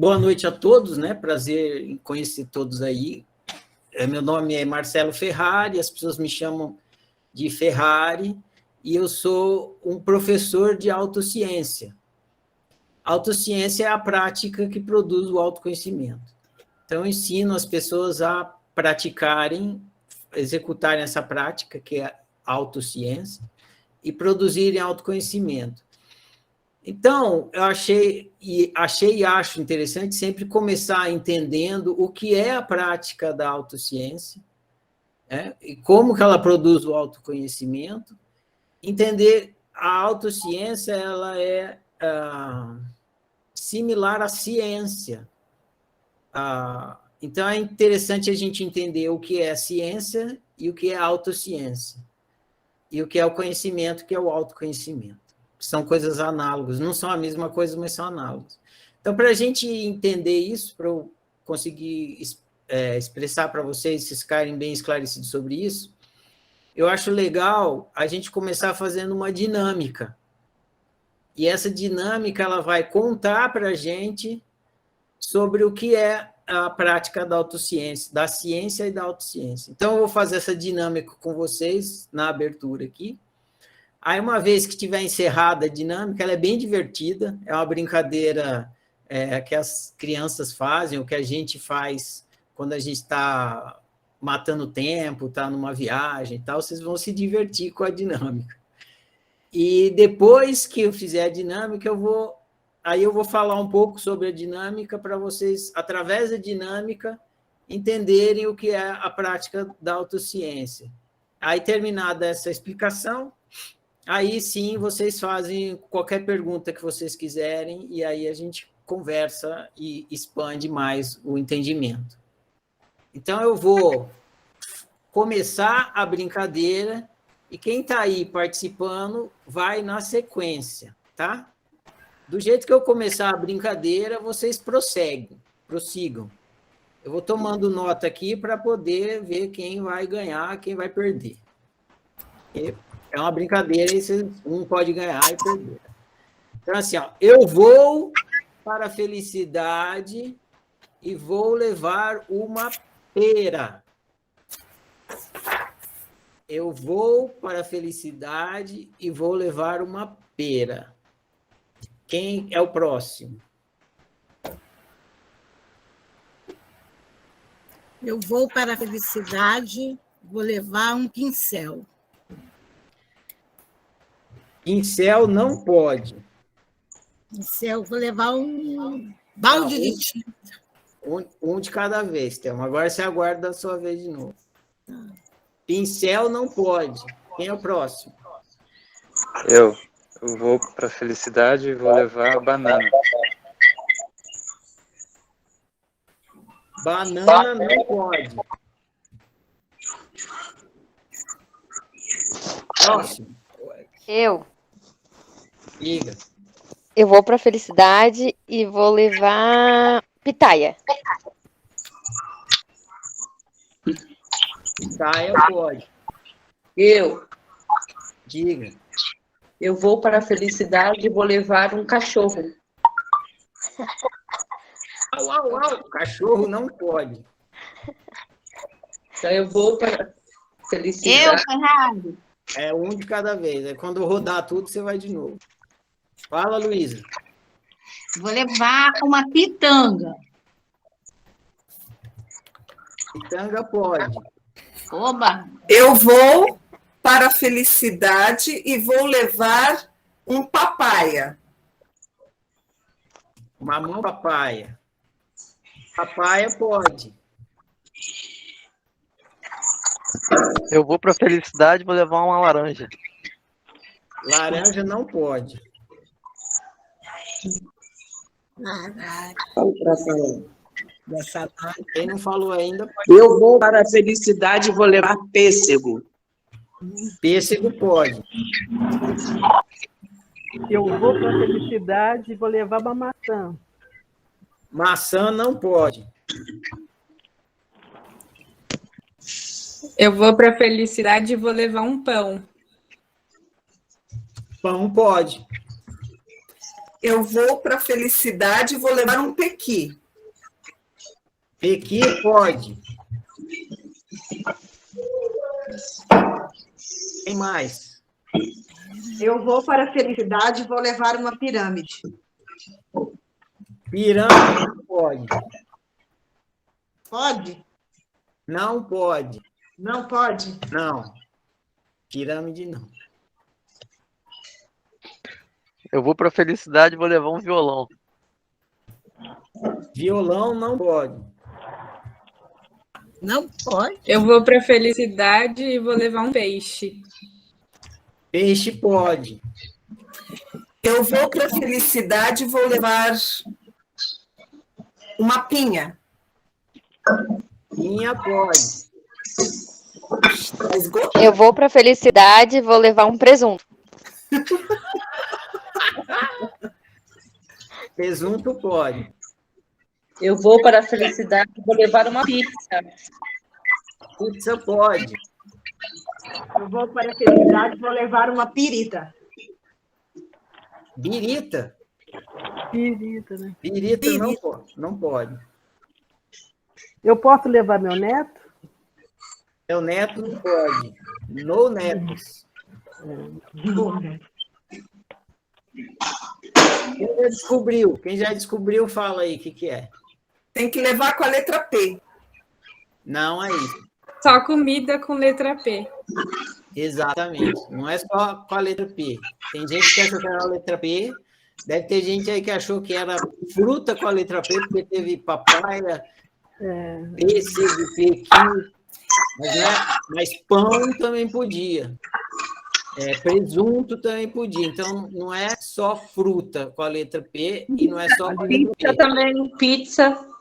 Boa noite a todos, né? Prazer em conhecer todos aí. Meu nome é Marcelo Ferrari, as pessoas me chamam de Ferrari, e eu sou um professor de autociência. Autociência é a prática que produz o autoconhecimento. Então, eu ensino as pessoas a praticarem, executarem essa prática, que é a autociência, e produzirem autoconhecimento. Então, eu achei e acho interessante sempre começar entendendo o que é a prática da autociência, né? E como que ela produz o autoconhecimento, entender a autociência, ela é similar à ciência. Então, é interessante a gente entender o que é a ciência e o que é a autociência, e o que é o conhecimento, que é o autoconhecimento. São coisas análogas, não são a mesma coisa, mas são análogas. Então, para a gente entender isso, para eu conseguir expressar para vocês ficarem bem esclarecidos sobre isso, eu acho legal a gente começar fazendo uma dinâmica. E essa dinâmica ela vai contar para a gente sobre o que é a prática da autociência, da ciência e da autociência. Então, eu vou fazer essa dinâmica com vocês na abertura aqui. Aí, uma vez que estiver encerrada a dinâmica, ela é bem divertida, é uma brincadeira que as crianças fazem, o que a gente faz quando a gente está matando tempo, está numa viagem e tal, vocês vão se divertir com a dinâmica. E depois que eu fizer a dinâmica, eu vou falar um pouco sobre a dinâmica para vocês, através da dinâmica, entenderem o que é a prática da autociência. Aí, terminada essa explicação, aí sim vocês fazem qualquer pergunta que vocês quiserem e aí a gente conversa e expande mais o entendimento. Então, eu vou começar a brincadeira e quem está aí participando vai na sequência, tá? Do jeito que eu começar a brincadeira, vocês prossigam. Eu vou tomando nota aqui para poder ver quem vai ganhar, quem vai perder. É uma brincadeira e um pode ganhar e perder. Então, assim, ó, eu vou para a felicidade e vou levar uma pera. Eu vou para a felicidade e vou levar uma pera. Quem é o próximo? Eu vou para a felicidade, vou levar um pincel. Pincel não pode. Pincel, vou levar um balde de tinta. Um de cada vez, Thelma. Agora você aguarda a sua vez de novo. Pincel não pode. Quem é o próximo? Eu vou para a felicidade e vou levar a banana. Banana não pode. Próximo. Eu. Diga. Eu vou para a felicidade e vou levar pitaia. Pitaia pode. Eu. Diga. Eu vou para a felicidade e vou levar um cachorro. Au, au, au. Cachorro não pode. Então, eu vou para a felicidade. Ferrari. É um de cada vez. Quando eu rodar tudo, você vai de novo. Fala, Luísa. Vou levar uma pitanga. Pitanga pode. Oba! Eu vou para a felicidade e vou levar um papaya. Mamão papaya. Papaya pode. Eu vou para a felicidade e vou levar uma laranja. Laranja não pode. Quem não falou ainda, pode. Eu vou para a felicidade e vou levar pêssego. Pêssego pode. Eu vou para a felicidade e vou levar uma maçã. Maçã não pode. Eu vou para a felicidade e vou levar um pão. Pão pode. Eu vou para a felicidade e vou levar um pequi. Pequi pode. Quem mais? Eu vou para a felicidade e vou levar uma pirâmide. Pirâmide não pode. Pode? Não pode. Não pode? Não. Pirâmide não. Eu vou pra felicidade e vou levar um violão. Violão não pode. Não pode. Eu vou para felicidade e vou levar um peixe. Peixe pode. Eu vou para a felicidade e vou levar uma pinha. Pinha pode. Tá esgotado. Eu vou para felicidade e vou levar um presunto. Presunto pode. Eu vou para a felicidade e vou levar uma pizza. Pizza pode. Eu vou para a felicidade e vou levar uma pirita. Birita. Pirita, né? Birita não pode. Não pode. Eu posso levar meu neto? Meu neto não pode. No netos. Quem já descobriu? Quem já descobriu, fala aí o que é. Tem que levar com a letra P. Não é isso. Só comida com letra P. Exatamente. Não é só com a letra P. Tem gente que achou que era a letra P. Deve ter gente aí que achou que era fruta com a letra P, porque teve papaya, pêssego, pequi. Mas pão também podia. Presunto também podia. Então, não é só fruta com a letra P e não é só com a letra Pizza P. também, pizza.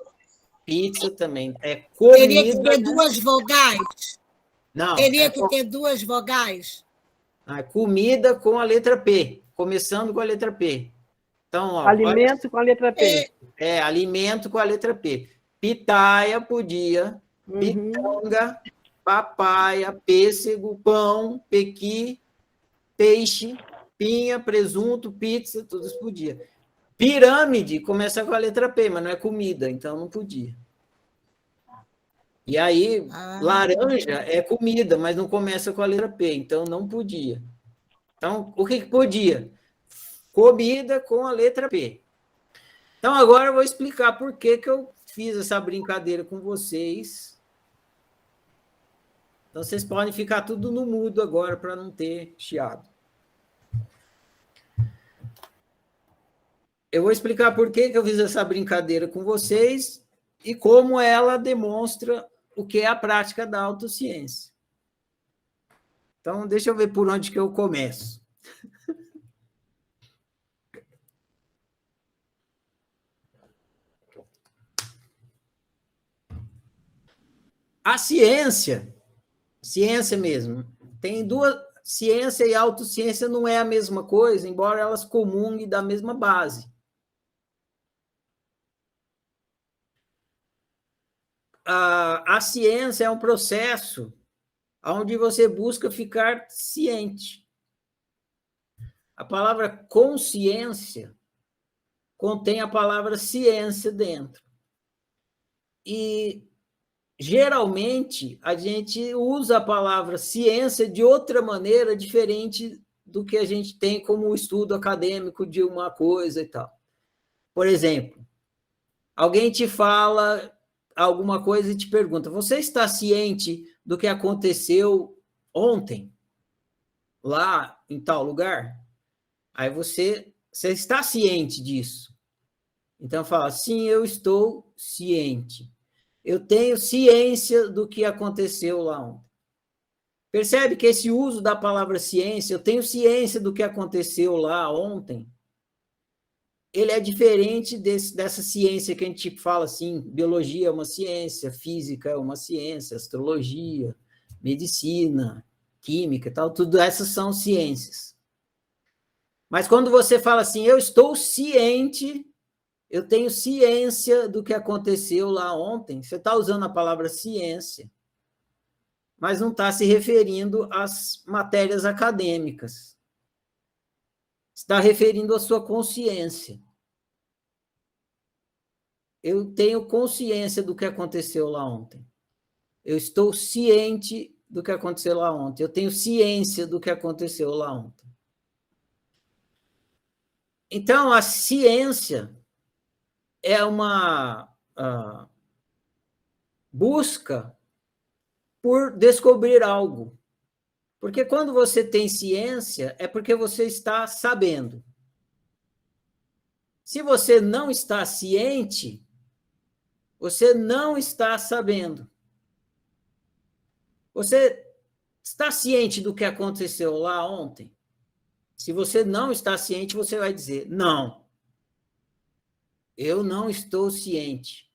Pizza também. É comida. Teria que ter duas vogais. Não. Teria que ter duas vogais. Comida com a letra P. Começando com a letra P. Então, ó, Alimento com a letra P. Alimento com a letra P. Pitaia podia. Pitanga, papaya, pêssego, pão, pequi, peixe, pinha, presunto, pizza, tudo isso podia. Pirâmide começa com a letra P, mas não é comida, então não podia. E aí, laranja é comida, mas não começa com a letra P, então não podia. Então, o que podia? Comida com a letra P. Então, agora eu vou explicar por que eu fiz essa brincadeira com vocês. Então, vocês podem ficar tudo no mudo agora para não ter chiado. Eu vou explicar por que eu fiz essa brincadeira com vocês e como ela demonstra o que é a prática da autociência. Então, deixa eu ver por onde que eu começo. A ciência mesmo, tem duas... Ciência e autociência não é a mesma coisa, embora elas comunguem da mesma base. A ciência é um processo onde você busca ficar ciente. A palavra consciência contém a palavra ciência dentro. E, geralmente, a gente usa a palavra ciência de outra maneira, diferente do que a gente tem como estudo acadêmico de uma coisa e tal. Por exemplo, alguém te fala alguma coisa e te pergunta: você está ciente do que aconteceu ontem, lá em tal lugar? Aí você está ciente disso. Então, fala: sim, eu estou ciente. Eu tenho ciência do que aconteceu lá ontem. Percebe que esse uso da palavra ciência, eu tenho ciência do que aconteceu lá ontem, ele é diferente dessa ciência que a gente fala assim: biologia é uma ciência, física é uma ciência, astrologia, medicina, química e tal, tudo essas são ciências. Mas quando você fala assim: eu estou ciente, eu tenho ciência do que aconteceu lá ontem, você está usando a palavra ciência, mas não está se referindo às matérias acadêmicas. está referindo à sua consciência. Eu tenho consciência do que aconteceu lá ontem. Eu estou ciente do que aconteceu lá ontem. Eu tenho ciência do que aconteceu lá ontem. Então, a ciência é uma busca por descobrir algo. Porque quando você tem ciência, é porque você está sabendo. Se você não está ciente, você não está sabendo. Você está ciente do que aconteceu lá ontem? Se você não está ciente, você vai dizer, não, eu não estou ciente.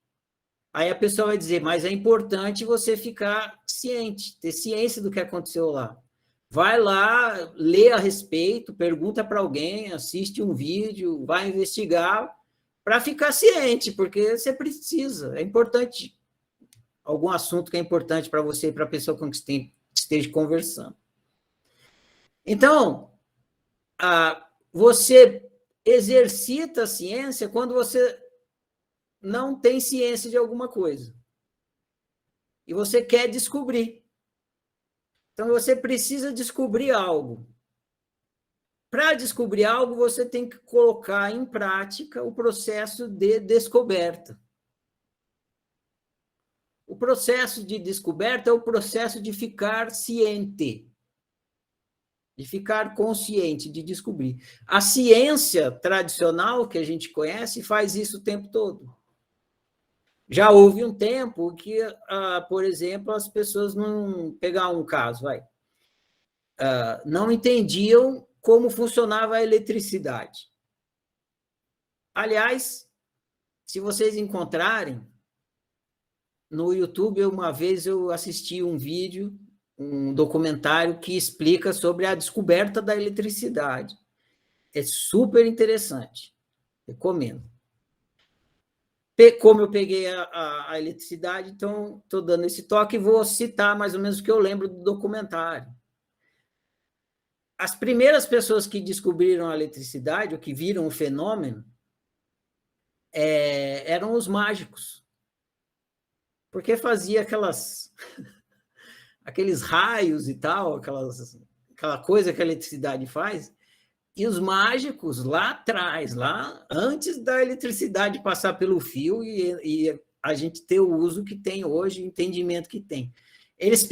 Aí a pessoa vai dizer, mas é importante você ficar ciente, ter ciência do que aconteceu lá. Vai lá, lê a respeito, pergunta para alguém, assiste um vídeo, vai investigar para ficar ciente, porque você precisa, é importante, algum assunto que é importante para você e para a pessoa com que esteja conversando. Então, você exercita a ciência quando você não tem ciência de alguma coisa. E você quer descobrir. Então, você precisa descobrir algo. Para descobrir algo, você tem que colocar em prática o processo de descoberta. O processo de descoberta é o processo de ficar ciente, de ficar consciente, de descobrir. A ciência tradicional que a gente conhece faz isso o tempo todo. Já houve um tempo que, por exemplo, as pessoas não... Pegar um caso, não entendiam como funcionava a eletricidade. Aliás, se vocês encontrarem, no YouTube, uma vez eu assisti um vídeo, um documentário que explica sobre a descoberta da eletricidade. É super interessante. Recomendo. Como eu peguei a eletricidade, então estou dando esse toque e vou citar mais ou menos o que eu lembro do documentário. As primeiras pessoas que descobriram a eletricidade, ou que viram o fenômeno, eram os mágicos. Porque fazia aqueles raios e tal, aquela coisa que a eletricidade faz, e os mágicos lá atrás, lá antes da eletricidade passar pelo fio e a gente ter o uso que tem hoje, o entendimento que tem. Eles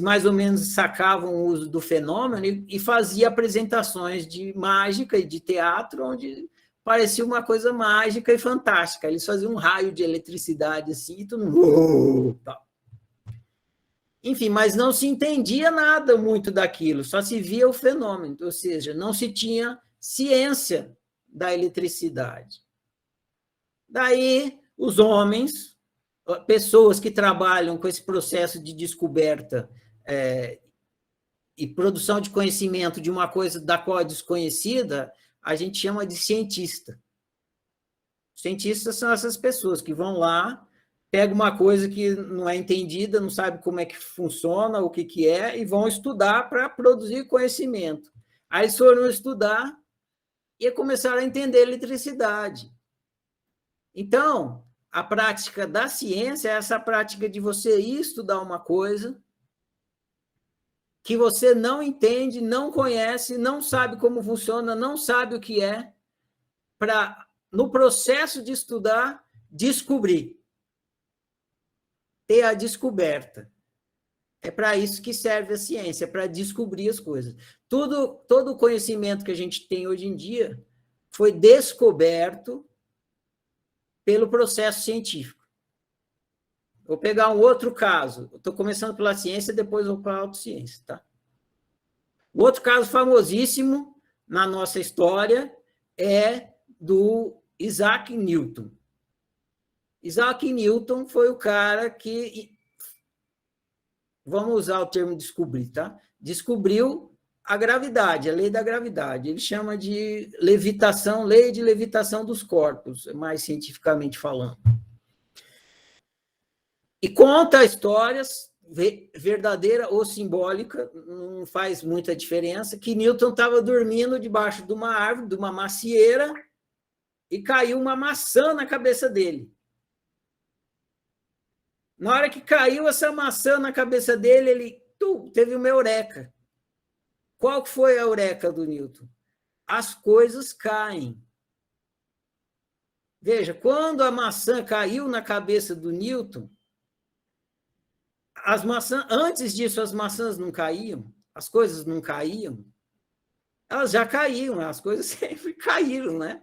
mais ou menos sacavam o uso do fenômeno e faziam apresentações de mágica e de teatro, onde parecia uma coisa mágica e fantástica. Eles faziam um raio de eletricidade assim, e todo mundo... Enfim, mas não se entendia nada muito daquilo, só se via o fenômeno, ou seja, não se tinha ciência da eletricidade. Daí, os homens, pessoas que trabalham com esse processo de descoberta e produção de conhecimento de uma coisa da qual é desconhecida, a gente chama de cientista. Cientistas são essas pessoas que vão lá, pegam uma coisa que não é entendida, não sabe como é que funciona, o que é, e vão estudar para produzir conhecimento. Aí eles foram estudar e começaram a entender eletricidade. Então, a prática da ciência é essa prática de você ir estudar uma coisa que você não entende, não conhece, não sabe como funciona, não sabe o que é, para, no processo de estudar, descobrir. Ter a descoberta. É para isso que serve a ciência, para descobrir as coisas. Todo o conhecimento que a gente tem hoje em dia foi descoberto pelo processo científico. Vou pegar um outro caso. Estou começando pela ciência, depois vou para a autociência. Tá? O outro caso famosíssimo na nossa história é do Isaac Newton. Isaac Newton foi o cara que, vamos usar o termo descobrir, tá? Descobriu a gravidade, a lei da gravidade. Ele chama de levitação, lei de levitação dos corpos, mais cientificamente falando. E conta histórias, verdadeira ou simbólica, não faz muita diferença, que Newton estava dormindo debaixo de uma árvore, de uma macieira, e caiu uma maçã na cabeça dele. Na hora que caiu essa maçã na cabeça dele, ele teve uma eureka. Qual foi a eureka do Newton? As coisas caem. Veja, quando a maçã caiu na cabeça do Newton, as maçãs, antes disso, as maçãs não caíam, as coisas não caíam, elas já caíam, as coisas sempre caíram, né?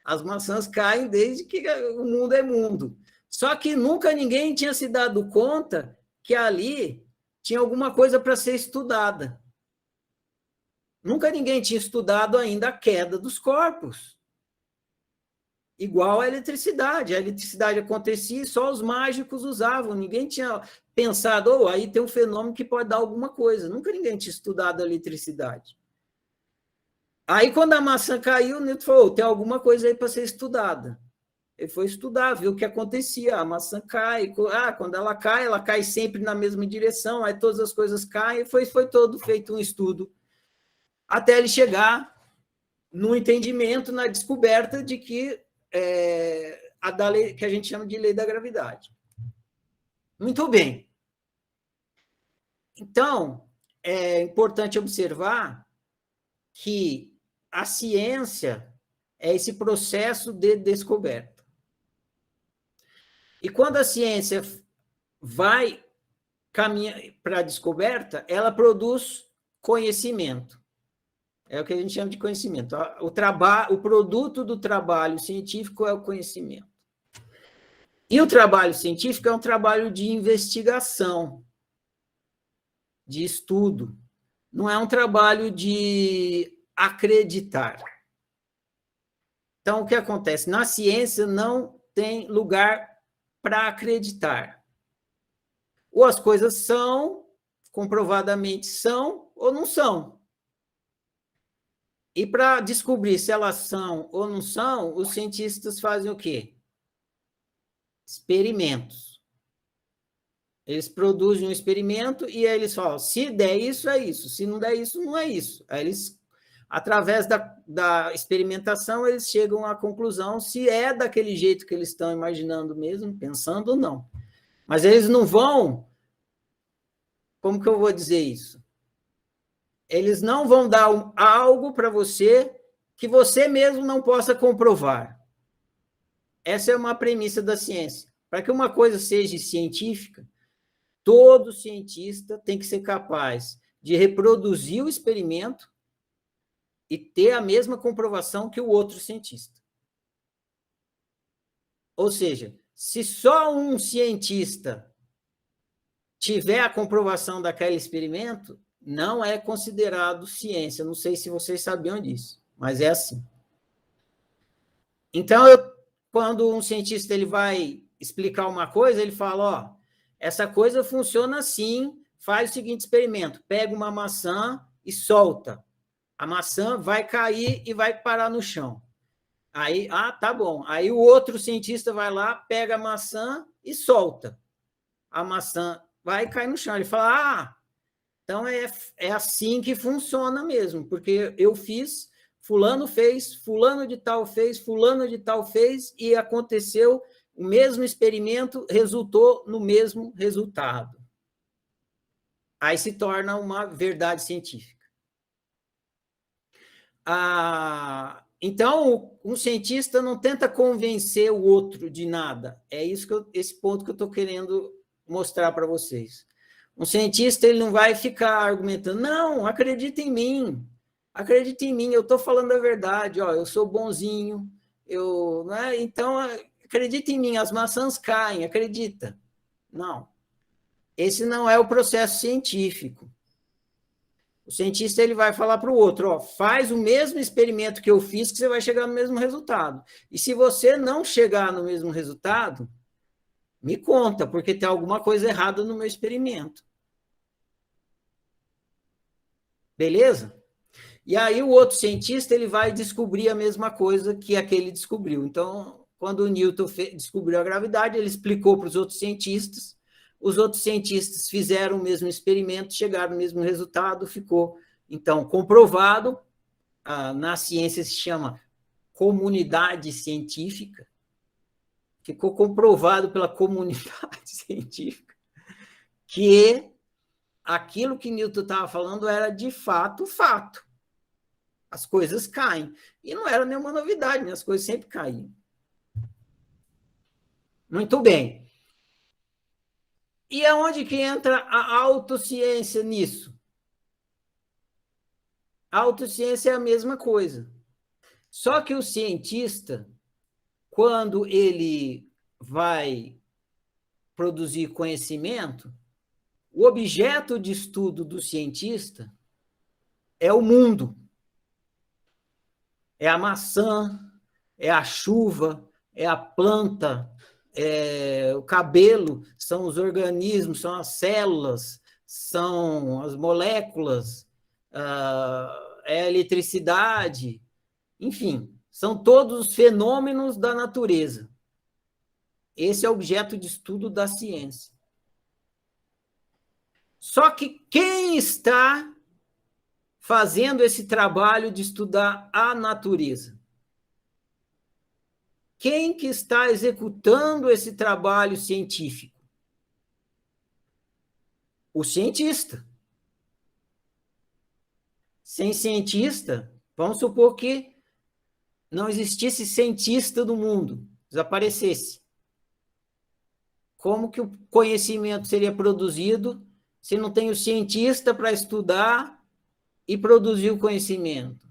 As maçãs caem desde que o mundo é mundo. Só que nunca ninguém tinha se dado conta que ali tinha alguma coisa para ser estudada. Nunca ninguém tinha estudado ainda a queda dos corpos. Igual a eletricidade. A eletricidade acontecia e só os mágicos usavam. Ninguém tinha pensado, aí tem um fenômeno que pode dar alguma coisa. Nunca ninguém tinha estudado a eletricidade. Aí, quando a maçã caiu, o Newton falou, tem alguma coisa aí para ser estudada. Ele foi estudar, viu o que acontecia. A maçã cai. Quando ela cai sempre na mesma direção, aí todas as coisas caem. Foi todo feito um estudo até ele chegar no entendimento, na descoberta de que da lei que a gente chama de lei da gravidade. Muito bem. Então, é importante observar que a ciência é esse processo de descoberta. E quando a ciência vai caminhar para a descoberta, ela produz conhecimento. É o que a gente chama de conhecimento. O produto do trabalho científico é o conhecimento. E o trabalho científico é um trabalho de investigação, de estudo. Não é um trabalho de acreditar. Então, o que acontece? Na ciência não tem lugar para acreditar. Ou as coisas são, comprovadamente são, ou não são. E para descobrir se elas são ou não são, os cientistas fazem o quê? Experimentos. Eles produzem um experimento e aí eles falam, se der isso, é isso. Se não der isso, não é isso. Aí eles, através da experimentação, eles chegam à conclusão se é daquele jeito que eles estão imaginando mesmo, pensando ou não. Mas eles não vão... Como que eu vou dizer isso? Eles não vão dar algo para você que você mesmo não possa comprovar. Essa é uma premissa da ciência. Para que uma coisa seja científica, todo cientista tem que ser capaz de reproduzir o experimento e ter a mesma comprovação que o outro cientista. Ou seja, se só um cientista tiver a comprovação daquele experimento, não é considerado ciência. Não sei se vocês sabiam disso, mas é assim. Então, quando um cientista ele vai explicar uma coisa, ele fala, essa coisa funciona assim, faz o seguinte experimento, pega uma maçã e solta. A maçã vai cair e vai parar no chão. Aí, tá bom. Aí o outro cientista vai lá, pega a maçã e solta. A maçã vai cair no chão. Ele fala, então é assim que funciona mesmo, porque eu fiz, fulano fez, fulano de tal fez, fulano de tal fez, e aconteceu o mesmo experimento, resultou no mesmo resultado. Aí se torna uma verdade científica. Então, um cientista não tenta convencer o outro de nada. É esse ponto que eu estou querendo mostrar para vocês. Um cientista ele não vai ficar argumentando, não, acredita em mim, eu estou falando a verdade, eu sou bonzinho, então acredita em mim, as maçãs caem, acredita. Não, esse não é o processo científico. O cientista ele vai falar para o outro, faz o mesmo experimento que eu fiz que você vai chegar no mesmo resultado. E se você não chegar no mesmo resultado, me conta, porque tem alguma coisa errada no meu experimento. Beleza? E aí o outro cientista ele vai descobrir a mesma coisa que aquele descobriu. Então, quando o Newton descobriu a gravidade, ele explicou para os outros cientistas, os outros cientistas fizeram o mesmo experimento, chegaram no mesmo resultado, ficou, então, comprovado. Na ciência se chama comunidade científica, ficou comprovado pela comunidade científica que aquilo que Newton estava falando era de fato fato. As coisas caem. E não era nenhuma novidade, né? As coisas sempre caíam. Muito bem. E aonde que entra a autociência nisso? A autociência é a mesma coisa. Só que o cientista, quando ele vai produzir conhecimento, o objeto de estudo do cientista é o mundo. É a maçã, é a chuva, é a planta, é o cabelo, são os organismos, são as células, são as moléculas, é a eletricidade, enfim, são todos os fenômenos da natureza. Esse é o objeto de estudo da ciência. Só que quem está fazendo esse trabalho de estudar a natureza? Quem que está executando esse trabalho científico? O cientista. Sem cientista, vamos supor que não existisse cientista no mundo, desaparecesse. Como que o conhecimento seria produzido se não tem o cientista para estudar e produzir o conhecimento?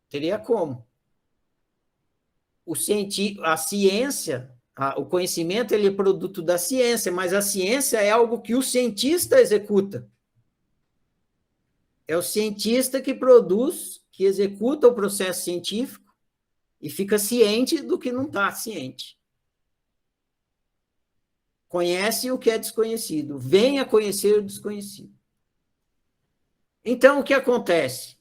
Teria como? A ciência, o conhecimento, ele é produto da ciência, mas a ciência é algo que o cientista executa. É o cientista que produz, que executa o processo científico e fica ciente do que não está ciente. Conhece o que é desconhecido, venha conhecer o desconhecido. Então, o que acontece?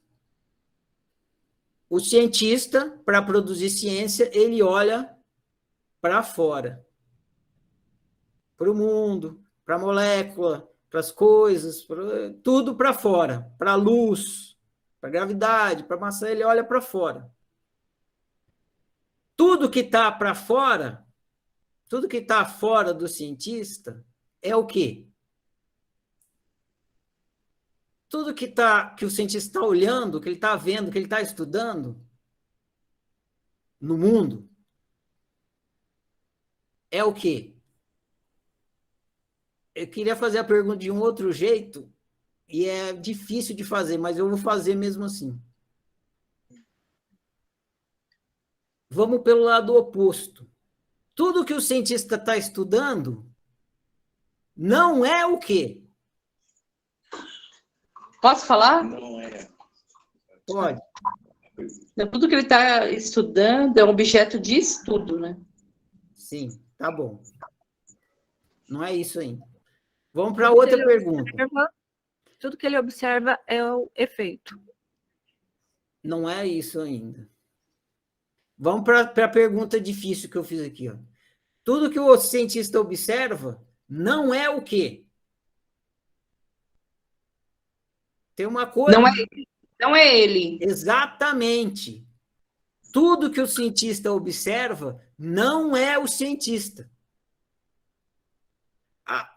O cientista, para produzir ciência, ele olha para fora, para o mundo, para a molécula, para as coisas, tudo para fora, para a luz, para a gravidade, para a maçã, ele olha para fora. Tudo que está para fora, tudo que está fora do cientista é o quê? Tudo que o cientista está olhando, que ele está vendo, que ele está estudando no mundo, é o quê? Eu queria fazer a pergunta de um outro jeito, e é difícil de fazer, mas eu vou fazer mesmo assim. Vamos pelo lado oposto. Tudo que o cientista está estudando não é o quê? Posso falar? Pode. Tudo que ele está estudando é um objeto de estudo, né? Sim, tá bom. Não é isso ainda. Vamos para outra pergunta. Tudo que ele observa é o efeito. Não é isso ainda. Vamos para a pergunta difícil que eu fiz aqui. Ó. Tudo que o cientista observa não é o quê? Tem uma coisa... Não é ele. Exatamente. Tudo que o cientista observa não é o cientista.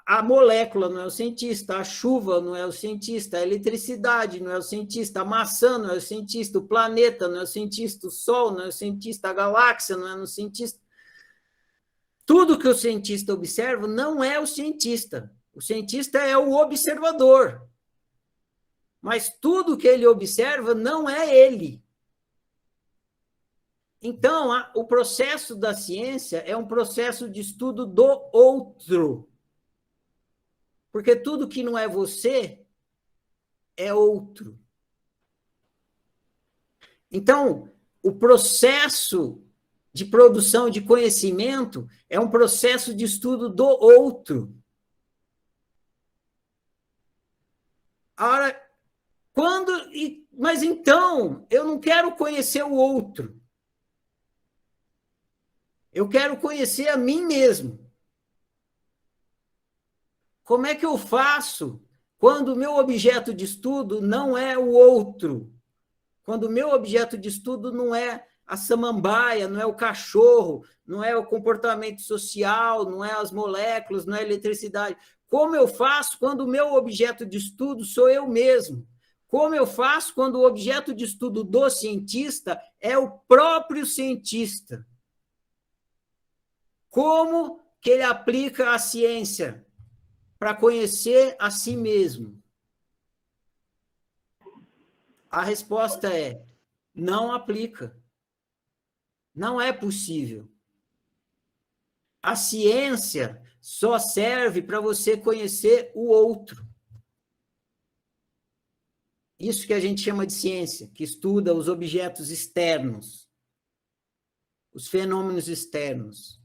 A molécula não é o cientista, a chuva não é o cientista, a eletricidade não é o cientista, a maçã não é o cientista, o planeta não é o cientista, o Sol não é o cientista, a galáxia não é o cientista. Tudo que o cientista observa não é o cientista. O cientista é o observador. Mas tudo que ele observa não é ele. Então, o processo da ciência é um processo de estudo do outro. Porque tudo que não é você é outro. Então, o processo de produção de conhecimento é um processo de estudo do outro. Ora, mas então, eu não quero conhecer o outro. Eu quero conhecer a mim mesmo. Como é que eu faço quando o meu objeto de estudo não é o outro? Quando o meu objeto de estudo não é a samambaia, não é o cachorro, não é o comportamento social, não é as moléculas, não é a eletricidade. Como eu faço quando o meu objeto de estudo sou eu mesmo? Como eu faço quando o objeto de estudo do cientista é o próprio cientista? Como que ele aplica a ciência para conhecer a si mesmo? A resposta é: não aplica. Não é possível. A ciência só serve para você conhecer o outro. Isso que a gente chama de ciência, que estuda os objetos externos, os fenômenos externos.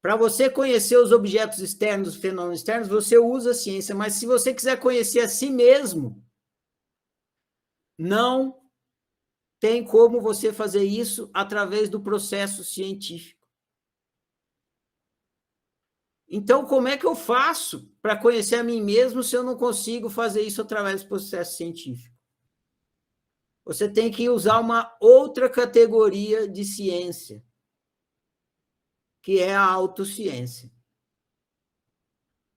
Para você conhecer os objetos externos, os fenômenos externos, você usa a ciência, mas se você quiser conhecer a si mesmo, não tem como você fazer isso através do processo científico. Então, como é que eu faço para conhecer a mim mesmo se eu não consigo fazer isso através do processo científico? Você tem que usar uma outra categoria de ciência, que é a autociência.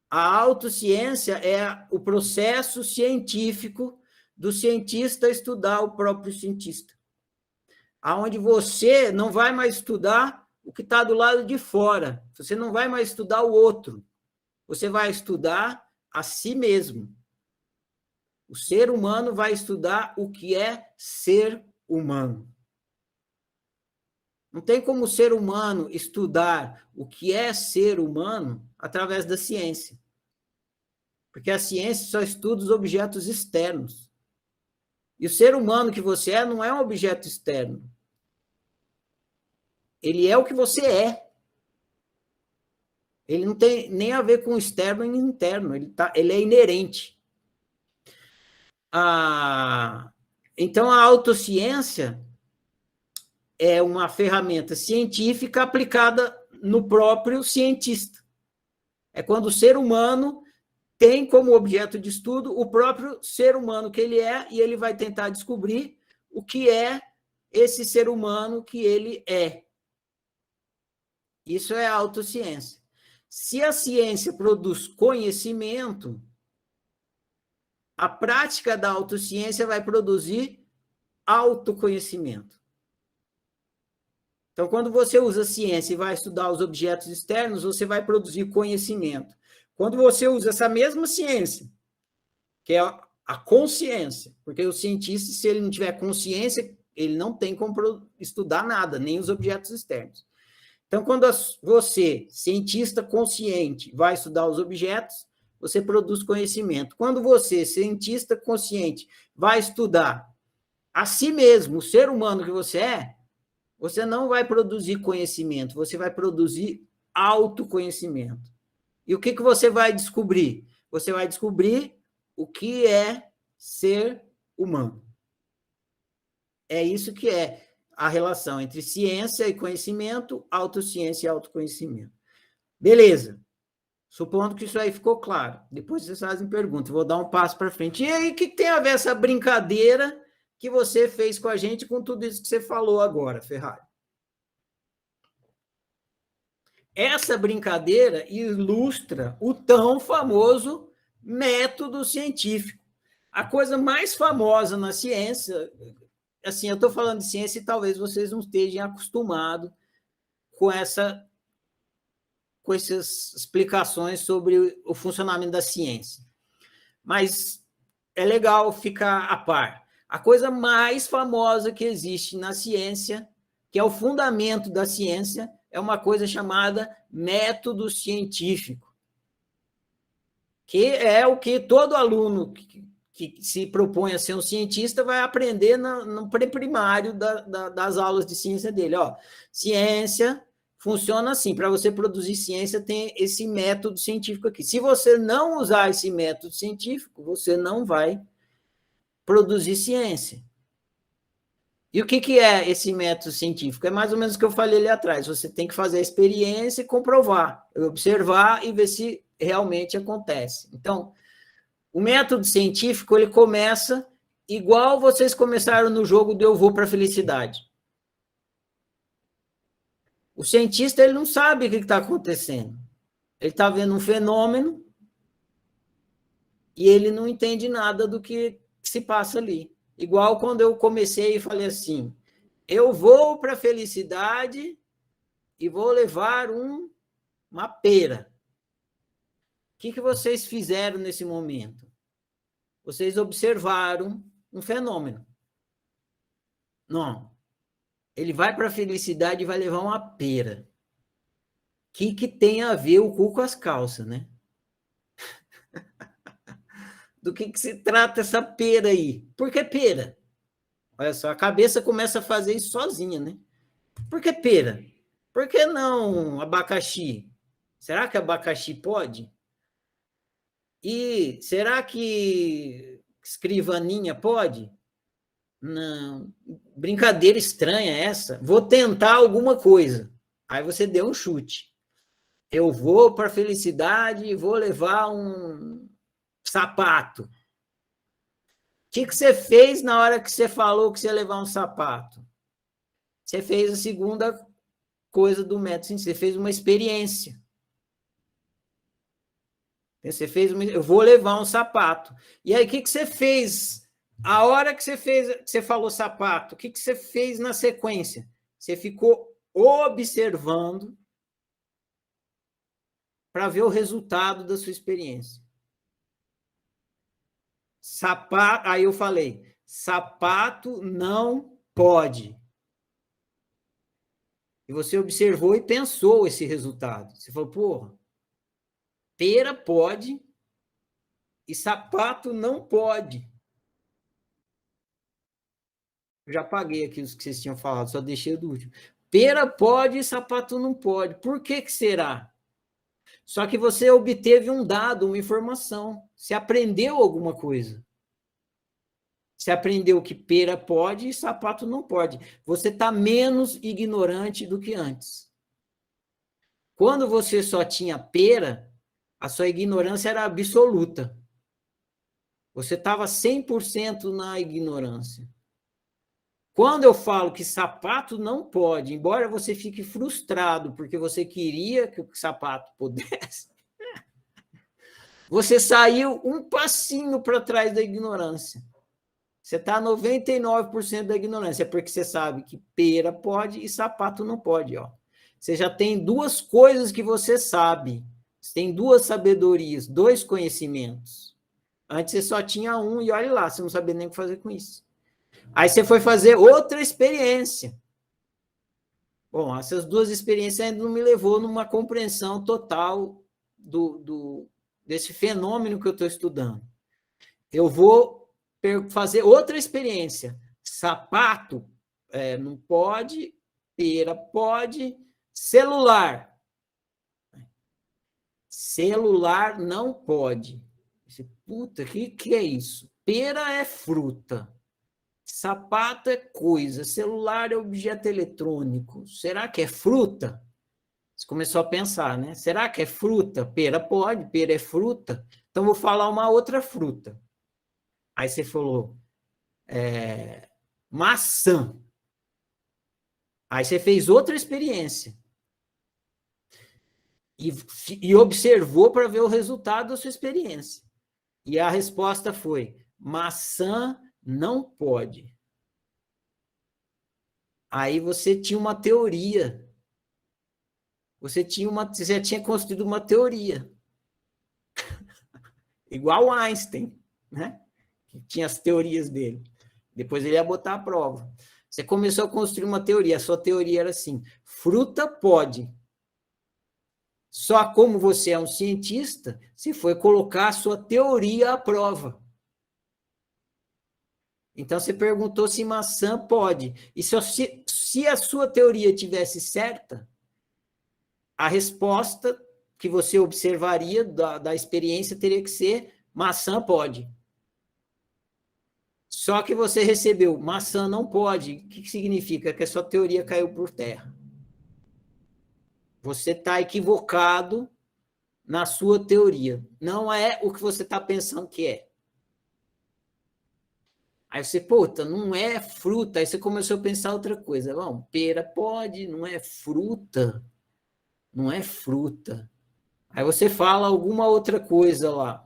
A autociência é o processo científico do cientista estudar o próprio cientista, aonde você não vai mais estudar o que está do lado de fora, você não vai mais estudar o outro, você vai estudar a si mesmo. O ser humano vai estudar o que é ser humano. Não tem como o ser humano estudar o que é ser humano através da ciência, porque a ciência só estuda os objetos externos. E o ser humano que você é não é um objeto externo. Ele é o que você é. Ele não tem nem a ver com externo e interno, ele é inerente. Então, a autociência é uma ferramenta científica aplicada no próprio cientista. É quando o ser humano tem como objeto de estudo o próprio ser humano que ele é, e ele vai tentar descobrir o que é esse ser humano que ele é. Isso é a autociência. Se a ciência produz conhecimento, a prática da autociência vai produzir autoconhecimento. Então, quando você usa a ciência e vai estudar os objetos externos, você vai produzir conhecimento. Quando você usa essa mesma ciência, que é a consciência, porque o cientista, se ele não tiver consciência, ele não tem como estudar nada, nem os objetos externos. Então, quando você, cientista consciente, vai estudar os objetos, você produz conhecimento. Quando você, cientista consciente, vai estudar a si mesmo, o ser humano que você é, você não vai produzir conhecimento, você vai produzir autoconhecimento. E o que você vai descobrir? Você vai descobrir o que é ser humano. É isso que é a relação entre ciência e conhecimento, autociência e autoconhecimento. Beleza. Supondo que isso aí ficou claro. Depois vocês fazem pergunta. Vou dar um passo para frente. E aí, o que tem a ver essa brincadeira que você fez com a gente, com tudo isso que você falou agora, Ferrari? Essa brincadeira ilustra o tão famoso método científico. A coisa mais famosa na ciência, assim, eu estou falando de ciência e talvez vocês não estejam acostumados com essas explicações sobre o funcionamento da ciência. Mas é legal ficar a par. A coisa mais famosa que existe na ciência, que é o fundamento da ciência, é uma coisa chamada método científico, que é o que todo aluno que se propõe a ser um cientista vai aprender no pré-primário das aulas de ciência dele. Ciência funciona assim, para você produzir ciência tem esse método científico aqui. Se você não usar esse método científico, você não vai produzir ciência. E o que é esse método científico? É mais ou menos o que eu falei ali atrás. Você tem que fazer a experiência e comprovar, observar e ver se realmente acontece. Então, o método científico, ele começa igual vocês começaram no jogo do Eu Vou para a Felicidade. O cientista, ele não sabe o que está acontecendo. Ele está vendo um fenômeno e ele não entende nada do que se passa ali. Igual quando eu comecei e falei assim, eu vou para a felicidade e vou levar uma pera. O que vocês fizeram nesse momento? Vocês observaram um fenômeno. Não. Ele vai para a felicidade e vai levar uma pera. O que tem a ver o cu com as calças, né? Do que se trata essa pera aí? Por que pera? Olha só, a cabeça começa a fazer isso sozinha, né? Por que pera? Por que não abacaxi? Será que abacaxi pode? E será que escrivaninha pode? Não. Brincadeira estranha essa. Vou tentar alguma coisa. Aí você deu um chute. Eu vou para a felicidade e vou levar um sapato. O que você fez na hora que você falou que você ia levar um sapato? Você fez a segunda coisa do método, você fez uma experiência. Você fez eu vou levar um sapato. E aí, o que você fez? A hora que você falou sapato, o que você fez na sequência? Você ficou observando para ver o resultado da sua experiência. Sapato, aí eu falei, sapato não pode. E você observou e pensou esse resultado. Você falou, porra, pera pode e sapato não pode. Eu já apaguei aqui os que vocês tinham falado, só deixei do último. Pera pode e sapato não pode. Por que será? Só que você obteve um dado, uma informação. Você aprendeu alguma coisa. Você aprendeu que pera pode e sapato não pode. Você está menos ignorante do que antes. Quando você só tinha pera, a sua ignorância era absoluta. Você estava 100% na ignorância. Quando eu falo que sapato não pode, embora você fique frustrado porque você queria que o sapato pudesse, você saiu um passinho para trás da ignorância. Você está 99% da ignorância, porque você sabe que pera pode e sapato não pode. Ó. Você já tem duas coisas que você sabe. Você tem duas sabedorias, dois conhecimentos. Antes você só tinha um e olha lá, você não sabia nem o que fazer com isso. Aí você foi fazer outra experiência. Bom, essas duas experiências ainda não me levou numa compreensão total desse fenômeno que eu estou estudando. Eu vou fazer outra experiência. Sapato não pode, pera pode, celular. Celular não pode. Puta, que é isso? Pera é fruta. Sapato é coisa, celular é objeto eletrônico. Será que é fruta? Você começou a pensar, né? Será que é fruta? Pera pode, pera é fruta. Então, vou falar uma outra fruta. Aí você falou maçã. Aí você fez outra experiência. E observou para ver o resultado da sua experiência. E a resposta foi, maçã não pode. Aí você tinha uma teoria. Você já tinha construído uma teoria. Igual Einstein, né? Que tinha as teorias dele. Depois ele ia botar à prova. Você começou a construir uma teoria. A sua teoria era assim, fruta pode. Só como você é um cientista, você foi colocar a sua teoria à prova. Então, você perguntou se maçã pode. E se a sua teoria tivesse certa, a resposta que você observaria da experiência teria que ser maçã pode. Só que você recebeu maçã não pode. O que significa? Que a sua teoria caiu por terra. Você está equivocado na sua teoria. Não é o que você está pensando que é. Aí você, puta, não é fruta. Aí você começou a pensar outra coisa. Bom, pera pode, não é fruta. Não é fruta. Aí você fala alguma outra coisa lá.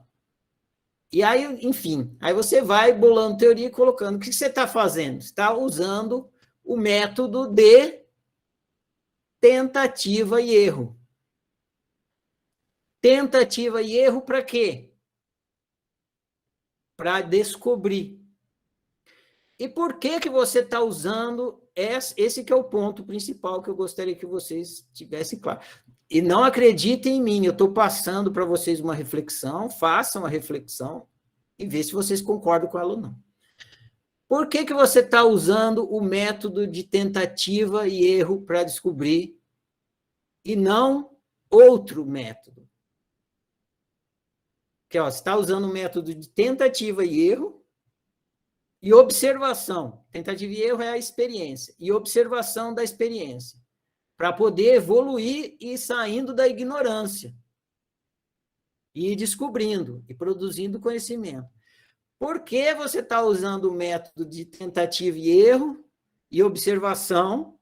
E aí, enfim, aí você vai bolando teoria e colocando. O que você está fazendo? Você está usando o método de tentativa e erro. Tentativa e erro para quê? Para descobrir. E por que você está usando esse que é o ponto principal que eu gostaria que vocês tivessem claro. E não acreditem em mim, eu estou passando para vocês uma reflexão, façam a reflexão e vê se vocês concordam com ela ou não. Por que você está usando o método de tentativa e erro para descobrir e não outro método? Que você está usando o método de tentativa e erro e observação. Tentativa e erro é a experiência. E observação da experiência. Para poder evoluir e ir saindo da ignorância. E ir descobrindo e produzindo conhecimento. Por que você está usando o método de tentativa e erro e observação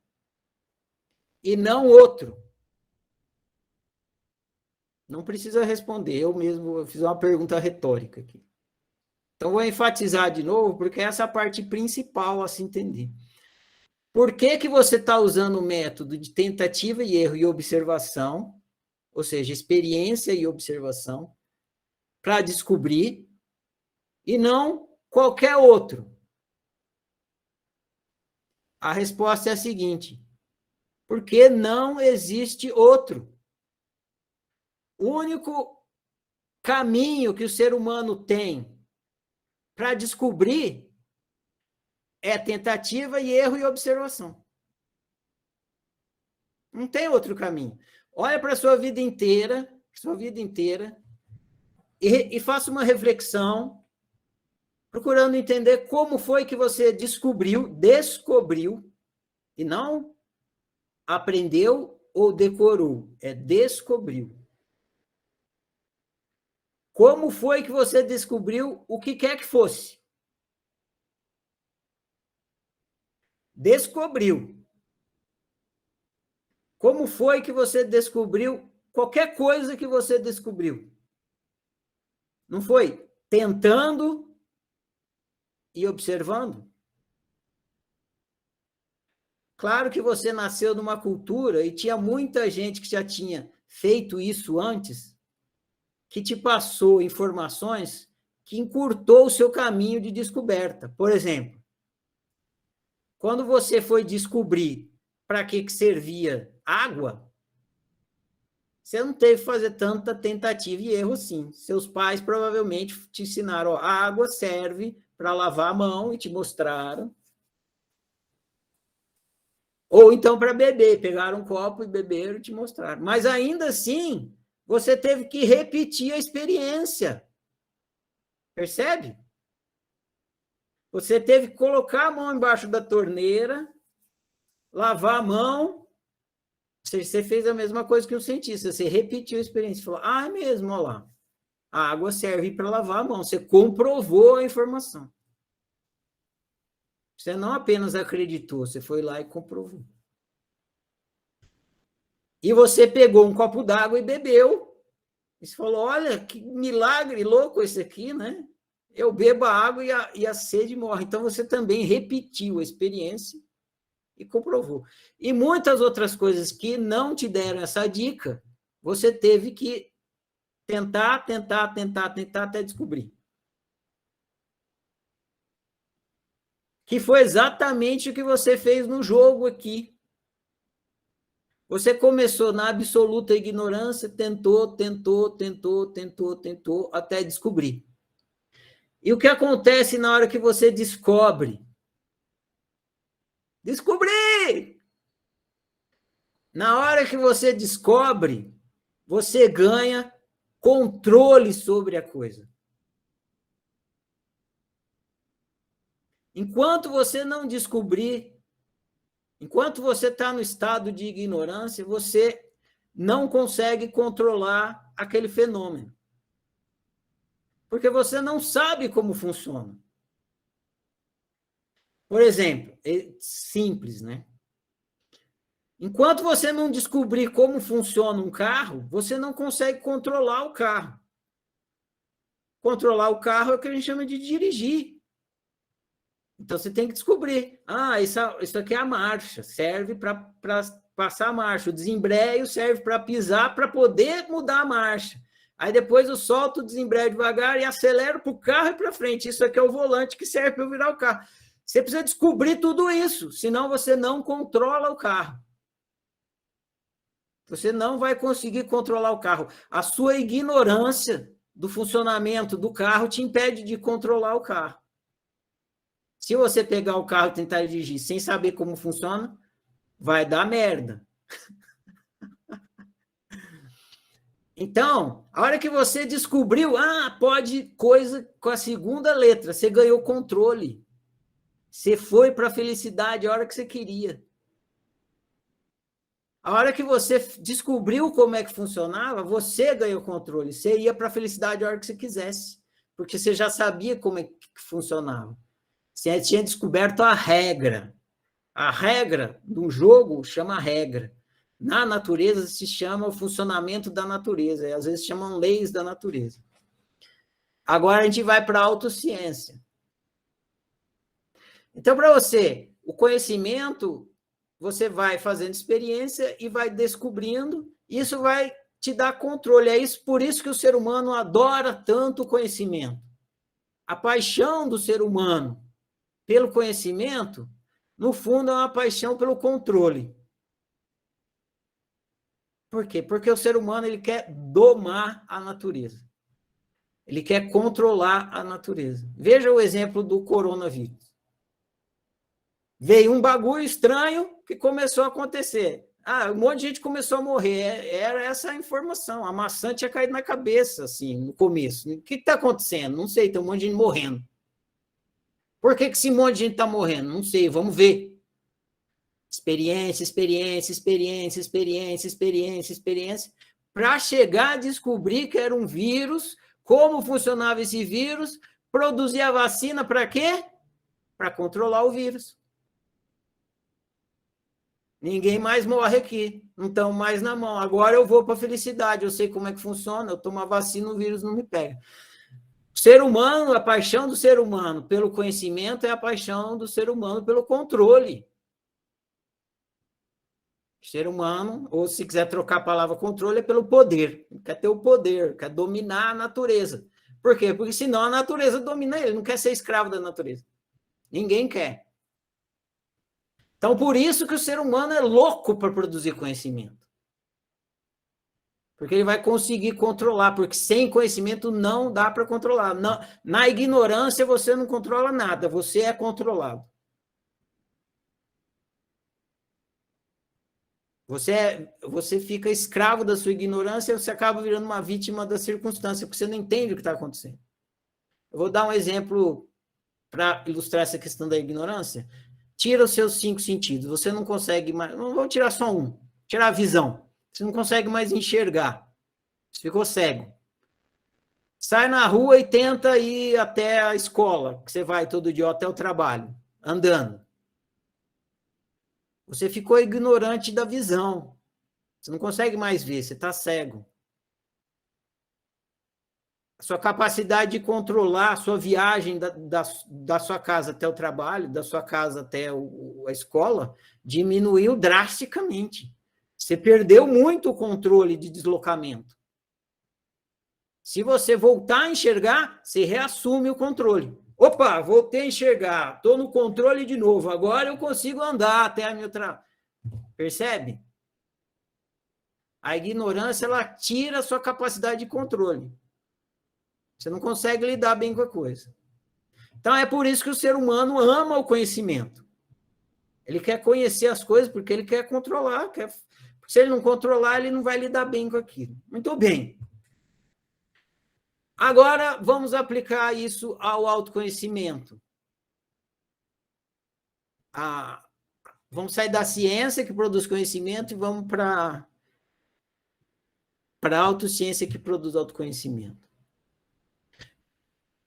e não outro? Não precisa responder, eu mesmo fiz uma pergunta retórica aqui. Então, vou enfatizar de novo, porque essa é a parte principal a se entender. Por que você está usando o método de tentativa e erro e observação, ou seja, experiência e observação, para descobrir, e não qualquer outro? A resposta é a seguinte: porque não existe outro. O único caminho que o ser humano tem para descobrir é tentativa e erro e observação. Não tem outro caminho. Olha para a sua vida inteira, e faça uma reflexão, procurando entender como foi que você descobriu, e não aprendeu ou decorou, descobriu. Como foi que você descobriu o que quer que fosse? Descobriu. Como foi que você descobriu qualquer coisa que você descobriu? Não foi tentando e observando? Claro que você nasceu numa cultura e tinha muita gente que já tinha feito isso antes, que te passou informações que encurtou o seu caminho de descoberta. Por exemplo, quando você foi descobrir para que servia água, você não teve que fazer tanta tentativa e erro assim. Seus pais provavelmente te ensinaram, a água serve para lavar a mão e te mostraram. Ou então para beber, pegaram um copo e beberam e te mostraram. Mas ainda assim, você teve que repetir a experiência. Percebe? Você teve que colocar a mão embaixo da torneira, lavar a mão. Você fez a mesma coisa que o cientista. Você repetiu a experiência. Falou, é mesmo, olha lá. A água serve para lavar a mão. Você comprovou a informação. Você não apenas acreditou, você foi lá e comprovou. E você pegou um copo d'água e bebeu. E você falou, olha, que milagre louco esse aqui, né? Eu bebo a água e a sede morre. Então, você também repetiu a experiência e comprovou. E muitas outras coisas que não te deram essa dica, você teve que tentar até descobrir. Que foi exatamente o que você fez no jogo aqui. Você começou na absoluta ignorância, tentou, até descobrir. E o que acontece na hora que você descobre? Descobri! Na hora que você descobre, você ganha controle sobre a coisa. Enquanto você não descobrir, enquanto você está no estado de ignorância, você não consegue controlar aquele fenômeno. Porque você não sabe como funciona. Por exemplo, é simples, né? Enquanto você não descobrir como funciona um carro, você não consegue controlar o carro. Controlar o carro é o que a gente chama de dirigir. Então, você tem que descobrir. Isso aqui é a marcha, serve para passar a marcha. O desembreio serve para pisar, para poder mudar a marcha. Aí, depois, eu solto o desembreio devagar e acelero para o carro e para frente. Isso aqui é o volante que serve para eu virar o carro. Você precisa descobrir tudo isso, senão você não controla o carro. Você não vai conseguir controlar o carro. A sua ignorância do funcionamento do carro te impede de controlar o carro. Se você pegar o carro e tentar dirigir sem saber como funciona, vai dar merda. Então, a hora que você descobriu, pode coisa com a segunda letra, você ganhou controle. Você foi para a felicidade a hora que você queria. A hora que você descobriu como é que funcionava, você ganhou controle. Você ia para a felicidade a hora que você quisesse, porque você já sabia como é que funcionava. Você tinha descoberto a regra. A regra do jogo chama regra. Na natureza se chama o funcionamento da natureza, e às vezes chamam leis da natureza. Agora a gente vai para a autociência. Então, para você, o conhecimento, você vai fazendo experiência e vai descobrindo, isso vai te dar controle. É por isso que o ser humano adora tanto o conhecimento. A paixão do ser humano pelo conhecimento, no fundo, é uma paixão pelo controle. Por quê? Porque o ser humano ele quer domar a natureza. Ele quer controlar a natureza. Veja o exemplo do coronavírus. Veio um bagulho estranho que começou a acontecer. Um monte de gente começou a morrer. Era essa a informação. A maçã tinha caído na cabeça, assim, no começo. O que está acontecendo? Não sei, tem um monte de gente morrendo. Por que esse monte de gente está morrendo? Não sei, vamos ver. Experiência, para chegar a descobrir que era um vírus, como funcionava esse vírus, produzir a vacina para quê? Para controlar o vírus. Ninguém mais morre aqui, não estão mais na mão. Agora eu vou para a felicidade, eu sei como é que funciona, eu tomo a vacina, o vírus não me pega. O ser humano, a paixão do ser humano pelo conhecimento é a paixão do ser humano pelo controle. O ser humano, ou se quiser trocar a palavra controle, é pelo poder. Ele quer ter o poder, quer dominar a natureza. Por quê? Porque senão a natureza domina ele, não quer ser escravo da natureza. Ninguém quer. Então, por isso que o ser humano é louco para produzir conhecimento. Porque ele vai conseguir controlar, porque sem conhecimento não dá para controlar. Não, na ignorância, você não controla nada, você é controlado. Você fica escravo da sua ignorância e você acaba virando uma vítima da circunstância, porque você não entende o que está acontecendo. Eu vou dar um exemplo para ilustrar essa questão da ignorância. Tira os seus 5 sentidos. Você não consegue mais... Não vou tirar só um. Tirar a visão. Você não consegue mais enxergar. Você ficou cego. Sai na rua e tenta ir até a escola, que você vai todo dia, até o trabalho, andando. Você ficou ignorante da visão. Você não consegue mais ver, você está cego. A sua capacidade de controlar a sua viagem da sua casa até o trabalho, da sua casa até a escola, diminuiu drasticamente. Você perdeu muito o controle de deslocamento. Se você voltar a enxergar, você reassume o controle. Opa, voltei a enxergar, estou no controle de novo, agora eu consigo andar até a minha... Percebe? A ignorância, ela tira a sua capacidade de controle. Você não consegue lidar bem com a coisa. Então, é por isso que o ser humano ama o conhecimento. Ele quer conhecer as coisas porque ele quer controlar. Se ele não controlar, ele não vai lidar bem com aquilo. Muito bem. Agora, vamos aplicar isso ao autoconhecimento. Vamos sair da ciência, que produz conhecimento, e vamos para para a autociência que produz autoconhecimento.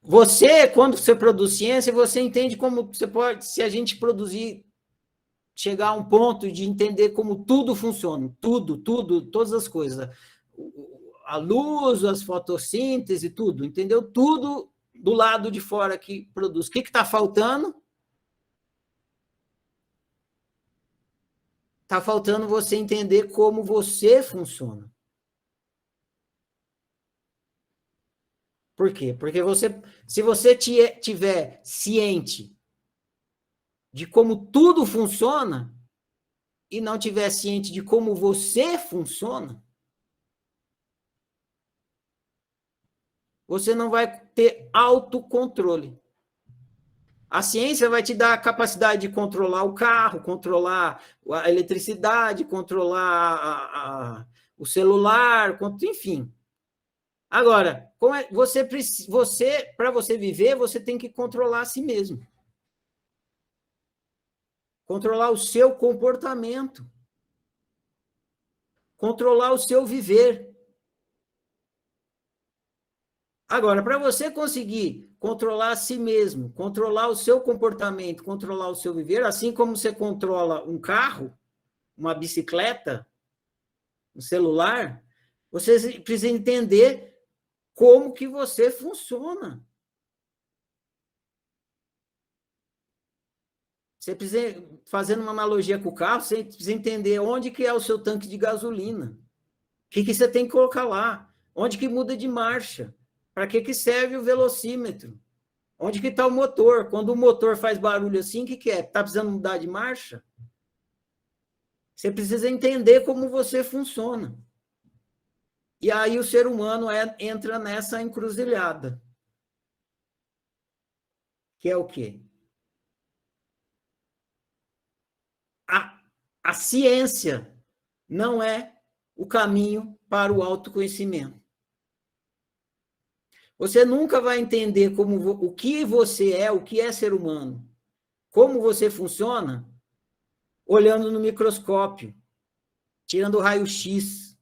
Você, quando você produz ciência, você entende como você pode, se a gente produzir, chegar a um ponto de entender como tudo funciona, tudo, todas as coisas, a luz, as fotossíntese, tudo, entendeu? Tudo do lado de fora que produz. O que está faltando? Está faltando você entender como você funciona. Por quê? Porque se você tiver ciente de como tudo funciona e não tiver ciente de como você funciona, você não vai ter autocontrole. A ciência vai te dar a capacidade de controlar o carro, controlar a eletricidade, controlar o celular, enfim. Agora, para você viver, você tem que controlar a si mesmo. Controlar o seu comportamento. Controlar o seu viver. Agora, para você conseguir controlar a si mesmo, controlar o seu comportamento, controlar o seu viver, assim como você controla um carro, uma bicicleta, um celular, você precisa entender como que você funciona. Você precisa, fazendo uma analogia com o carro, você precisa entender onde que é o seu tanque de gasolina. O que você tem que colocar lá? Onde que muda de marcha? Para que serve o velocímetro? Onde que está o motor? Quando o motor faz barulho assim, o que é? Está precisando mudar de marcha? Você precisa entender como você funciona. E aí o ser humano entra nessa encruzilhada. Que é o quê? A ciência não é o caminho para o autoconhecimento. Você nunca vai entender o que você é, o que é ser humano, como você funciona, olhando no microscópio, tirando raio-x,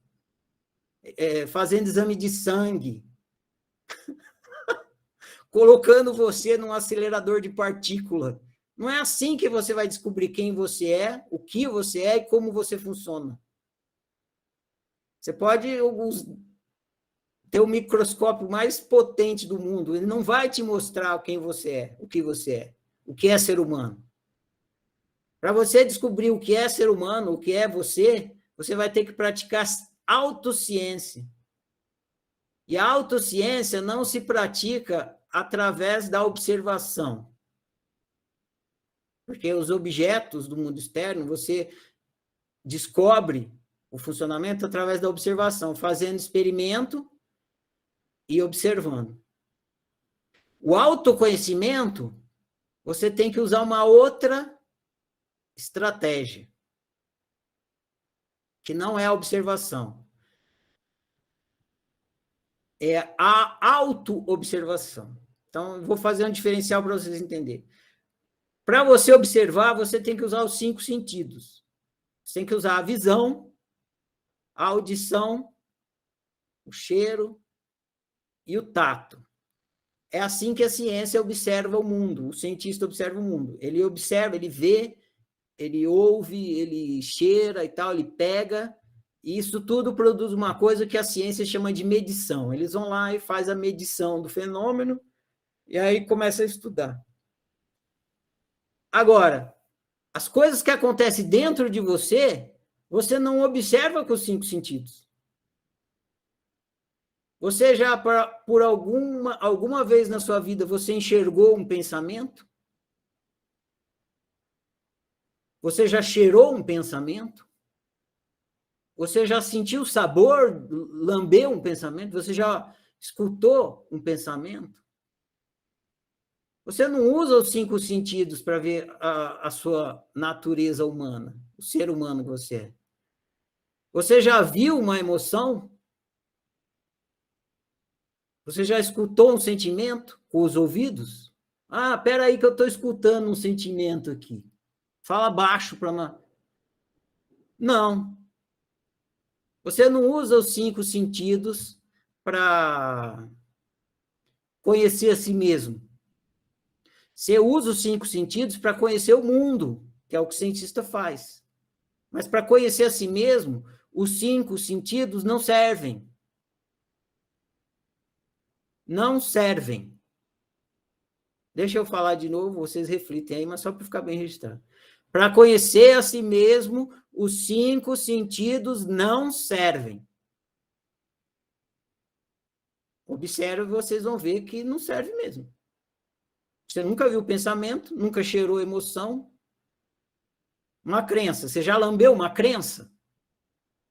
fazendo exame de sangue, colocando você num acelerador de partícula. Não é assim que você vai descobrir quem você é, o que você é e como você funciona. Você pode ter o microscópio mais potente do mundo, ele não vai te mostrar quem você é, o que é ser humano. Para você descobrir o que é ser humano, o que é você, você vai ter que praticar autociência. E a autociência não se pratica através da observação. Porque os objetos do mundo externo, você descobre o funcionamento através da observação, fazendo experimento e observando. O autoconhecimento, você tem que usar uma outra estratégia, que não é a observação. É a auto-observação. Então, eu vou fazer um diferencial para vocês entenderem. Para você observar, você tem que usar os 5 sentidos. Você tem que usar a visão, a audição, o cheiro e o tato. É assim que a ciência observa o mundo, o cientista observa o mundo. Ele observa, ele vê, ele ouve, ele cheira e tal, ele pega, e isso tudo produz uma coisa que a ciência chama de medição. Eles vão lá e fazem a medição do fenômeno, e aí começa a estudar. Agora, as coisas que acontecem dentro de você, você não observa com os 5 sentidos. Você já, por alguma vez na sua vida, você enxergou um pensamento? Você já cheirou um pensamento? Você já sentiu o sabor, lambeu um pensamento? Você já escutou um pensamento? Você não usa os 5 sentidos para ver a sua natureza humana, o ser humano que você é. Você já viu uma emoção? Você já escutou um sentimento com os ouvidos? Ah, espera aí que eu estou escutando um sentimento aqui. Fala baixo para nós. Não. Você não usa os 5 sentidos para conhecer a si mesmo. Você usa os 5 sentidos para conhecer o mundo, que é o que o cientista faz. Mas para conhecer a si mesmo, os 5 sentidos não servem. Não servem. Deixa eu falar de novo, vocês reflitem aí, mas só para ficar bem registrado. Para conhecer a si mesmo, os 5 sentidos não servem. Observe, vocês vão ver que não serve mesmo. Você nunca viu pensamento, nunca cheirou emoção. Uma crença, você já lambeu uma crença?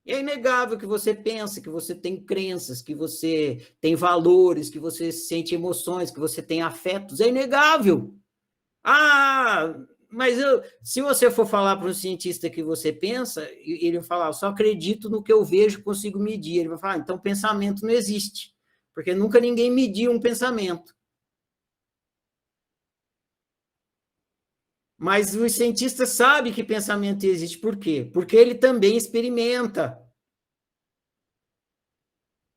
É inegável que você pensa, que você tem crenças, que você tem valores, que você sente emoções, que você tem afetos. É inegável. Ah, mas se você for falar para um cientista que você pensa, ele vai falar, eu só acredito no que eu vejo, consigo medir. Ele vai falar, então pensamento não existe, porque nunca ninguém mediu um pensamento. Mas o cientista sabe que pensamento existe. Por quê? Porque ele também experimenta.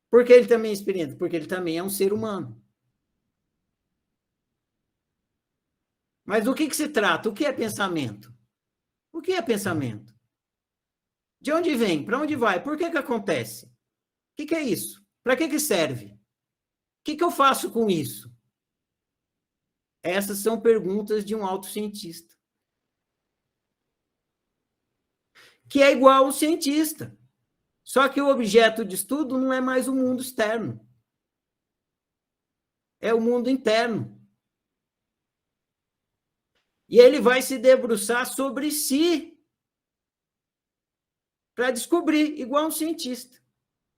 Por que ele também experimenta? Porque ele também é um ser humano. Mas do que se trata? O que é pensamento? O que é pensamento? De onde vem? Para onde vai? Por que acontece? O que é isso? Para que serve? O que eu faço com isso? Essas são perguntas de um autocientista. Que é igual ao cientista. Só que o objeto de estudo não é mais o mundo externo. É o mundo interno. E ele vai se debruçar sobre si para descobrir, igual um cientista.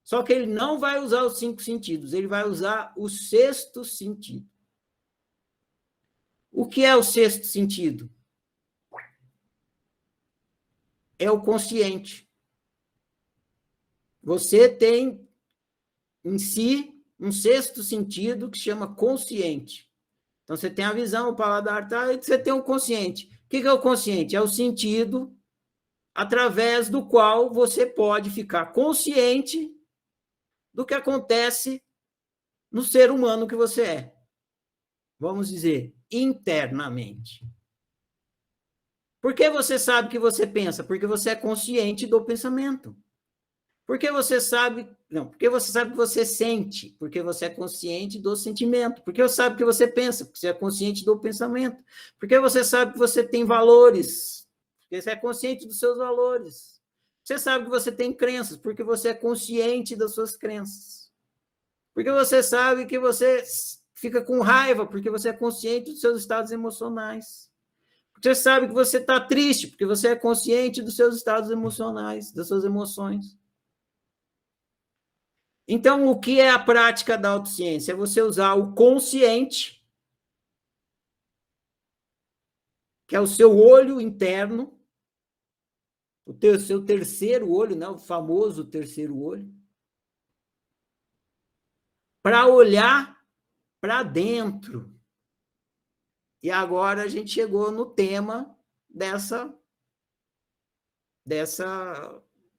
Só que ele não vai usar os 5 sentidos, ele vai usar o 6º sentido. O que é o 6º sentido? É o consciente. Você tem em si um 6º sentido que chama consciente. Então, você tem a visão, o paladar, tá? E você tem o consciente. O que é o consciente? É o sentido através do qual você pode ficar consciente do que acontece no ser humano que você é. Vamos dizer, internamente. Por que você sabe que você pensa? Porque você é consciente do pensamento. Por que você sabe... Não, porque você sabe que você sente, porque você é consciente do sentimento. Porque você sabe que você pensa, porque você é consciente do pensamento. Porque você sabe que você tem valores, porque você é consciente dos seus valores. Você sabe que você tem crenças, porque você é consciente das suas crenças. Porque você sabe que você fica com raiva, porque você é consciente dos seus estados emocionais. Porque você sabe que você está triste, porque você é consciente dos seus estados emocionais, das suas emoções. Então, o que é a prática da autociência? É você usar o consciente, que é o seu olho interno, o seu terceiro olho, né? O famoso terceiro olho, para olhar para dentro. E agora a gente chegou no tema dessa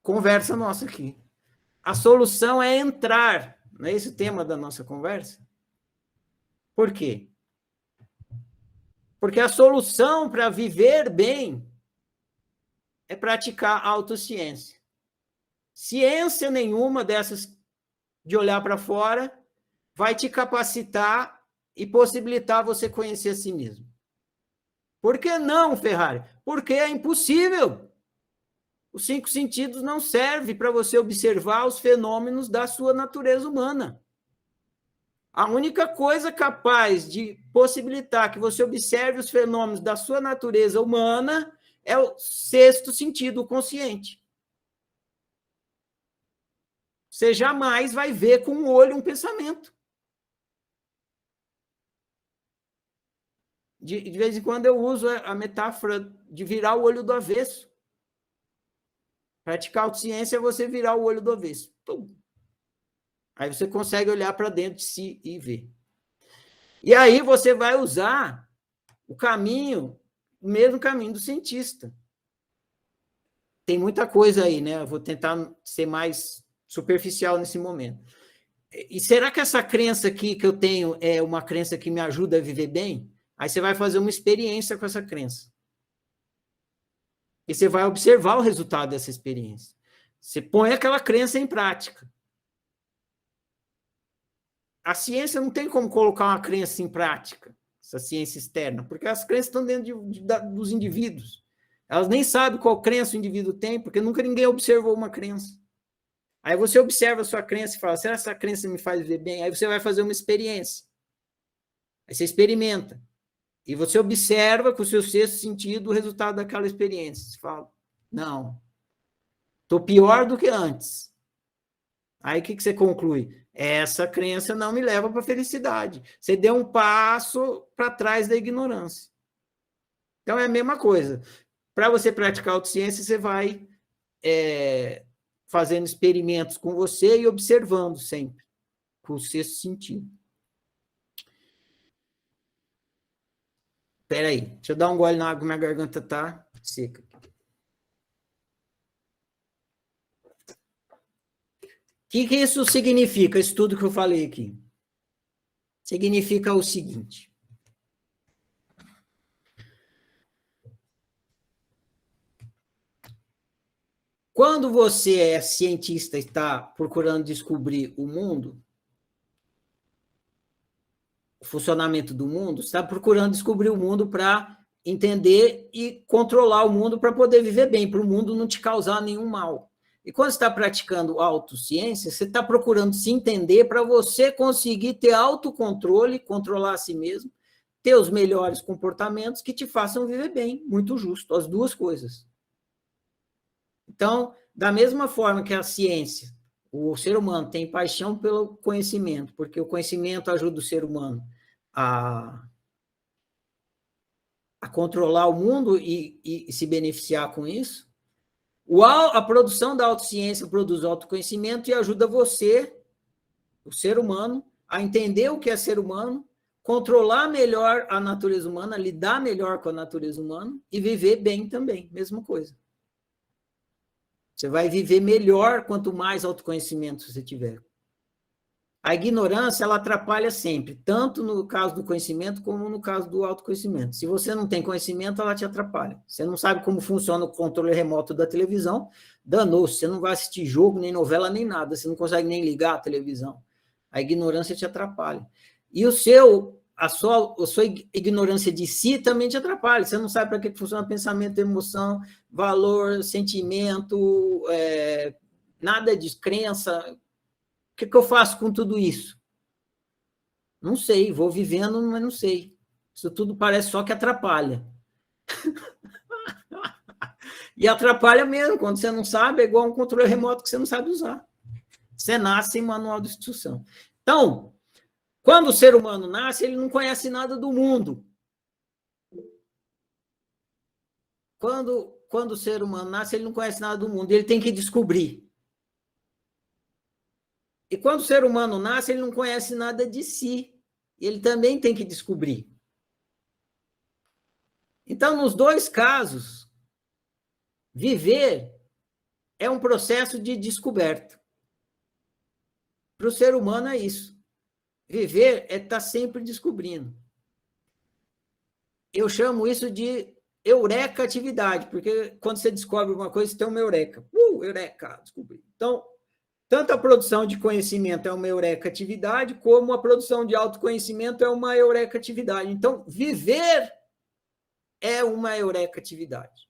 conversa nossa aqui. A solução é entrar. Não é esse o tema da nossa conversa? Por quê? Porque a solução para viver bem é praticar a autociência. Ciência nenhuma dessas de olhar para fora vai te capacitar e possibilitar você conhecer a si mesmo. Por que não, Ferrari? Porque é impossível. Os 5 sentidos não servem para você observar os fenômenos da sua natureza humana. A única coisa capaz de possibilitar que você observe os fenômenos da sua natureza humana é o 6º sentido, o consciente. Você jamais vai ver com o olho um pensamento. De vez em quando eu uso a metáfora de virar o olho do avesso. Praticar autociência é você virar o olho do avesso. Pum. Aí você consegue olhar para dentro de si e ver. E aí você vai usar o caminho, o mesmo caminho do cientista. Tem muita coisa aí, né? Eu vou tentar ser mais superficial nesse momento. E será que essa crença aqui que eu tenho é uma crença que me ajuda a viver bem? Aí você vai fazer uma experiência com essa crença. E você vai observar o resultado dessa experiência. Você põe aquela crença em prática. A ciência não tem como colocar uma crença em prática, essa ciência externa, porque as crenças estão dentro dos indivíduos. Elas nem sabem qual crença o indivíduo tem, porque nunca ninguém observou uma crença. Aí você observa a sua crença e fala, será que essa crença me faz viver bem? Aí você vai fazer uma experiência. Aí você experimenta. E você observa com o seu sexto sentido o resultado daquela experiência. Você fala, não, estou pior do que antes. Aí o que você conclui? Essa crença não me leva para a felicidade. Você deu um passo para trás da ignorância. Então é a mesma coisa. Para você praticar autociência, você vai fazendo experimentos com você e observando sempre, com o sexto sentido. Espera aí, deixa eu dar um gole na água, minha garganta está seca. O que isso significa, isso tudo que eu falei aqui? Significa o seguinte. Quando você é cientista e está procurando descobrir o mundo, o funcionamento do mundo, você está procurando descobrir o mundo para entender e controlar o mundo para poder viver bem, para o mundo não te causar nenhum mal. E quando você está praticando autociência, você está procurando se entender para você conseguir ter autocontrole, controlar a si mesmo, ter os melhores comportamentos que te façam viver bem, muito justo, as duas coisas. Então, da mesma forma que a ciência, o ser humano tem paixão pelo conhecimento, porque o conhecimento ajuda o ser humano a controlar o mundo e se beneficiar com isso, a produção da autociência produz autoconhecimento e ajuda você, o ser humano, a entender o que é ser humano, controlar melhor a natureza humana, lidar melhor com a natureza humana e viver bem também, mesma coisa. Você vai viver melhor quanto mais autoconhecimento você tiver. A ignorância, ela atrapalha sempre, tanto no caso do conhecimento como no caso do autoconhecimento. Se você não tem conhecimento, ela te atrapalha. Você não sabe como funciona o controle remoto da televisão, danou-se. Você não vai assistir jogo, nem novela, nem nada. Você não consegue nem ligar a televisão. A ignorância te atrapalha. E a sua ignorância de si também te atrapalha. Você não sabe para que funciona pensamento, emoção, valor, sentimento, nada disso, crença. O que eu faço com tudo isso? Não sei, vou vivendo, mas não sei. Isso tudo parece só que atrapalha. E atrapalha mesmo, quando você não sabe, é igual um controle remoto que você não sabe usar. Você nasce sem manual de instrução. Então, quando o ser humano nasce, ele não conhece nada do mundo. Quando o ser humano nasce, ele não conhece nada do mundo, ele tem que descobrir. E quando o ser humano nasce, ele não conhece nada de si. Ele também tem que descobrir. Então, nos dois casos, viver é um processo de descoberta. Para o ser humano é isso. Viver é estar sempre descobrindo. Eu chamo isso de eureka atividade, porque quando você descobre alguma coisa, você tem uma eureka. Eureka, descobri. Então, tanto a produção de conhecimento é uma eureka atividade, como a produção de autoconhecimento é uma eureka atividade. Então, viver é uma eureka atividade.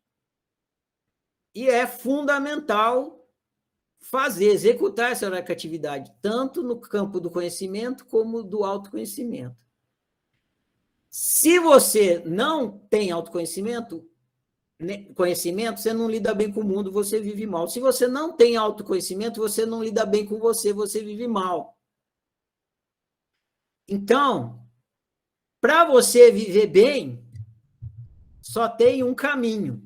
E é fundamental executar essa eureka atividade, tanto no campo do conhecimento como do autoconhecimento. Se você não tem autoconhecimento, você não lida bem com o mundo, você vive mal. Se você não tem autoconhecimento, você não lida bem com você vive mal. Então, para você viver bem, só tem um caminho.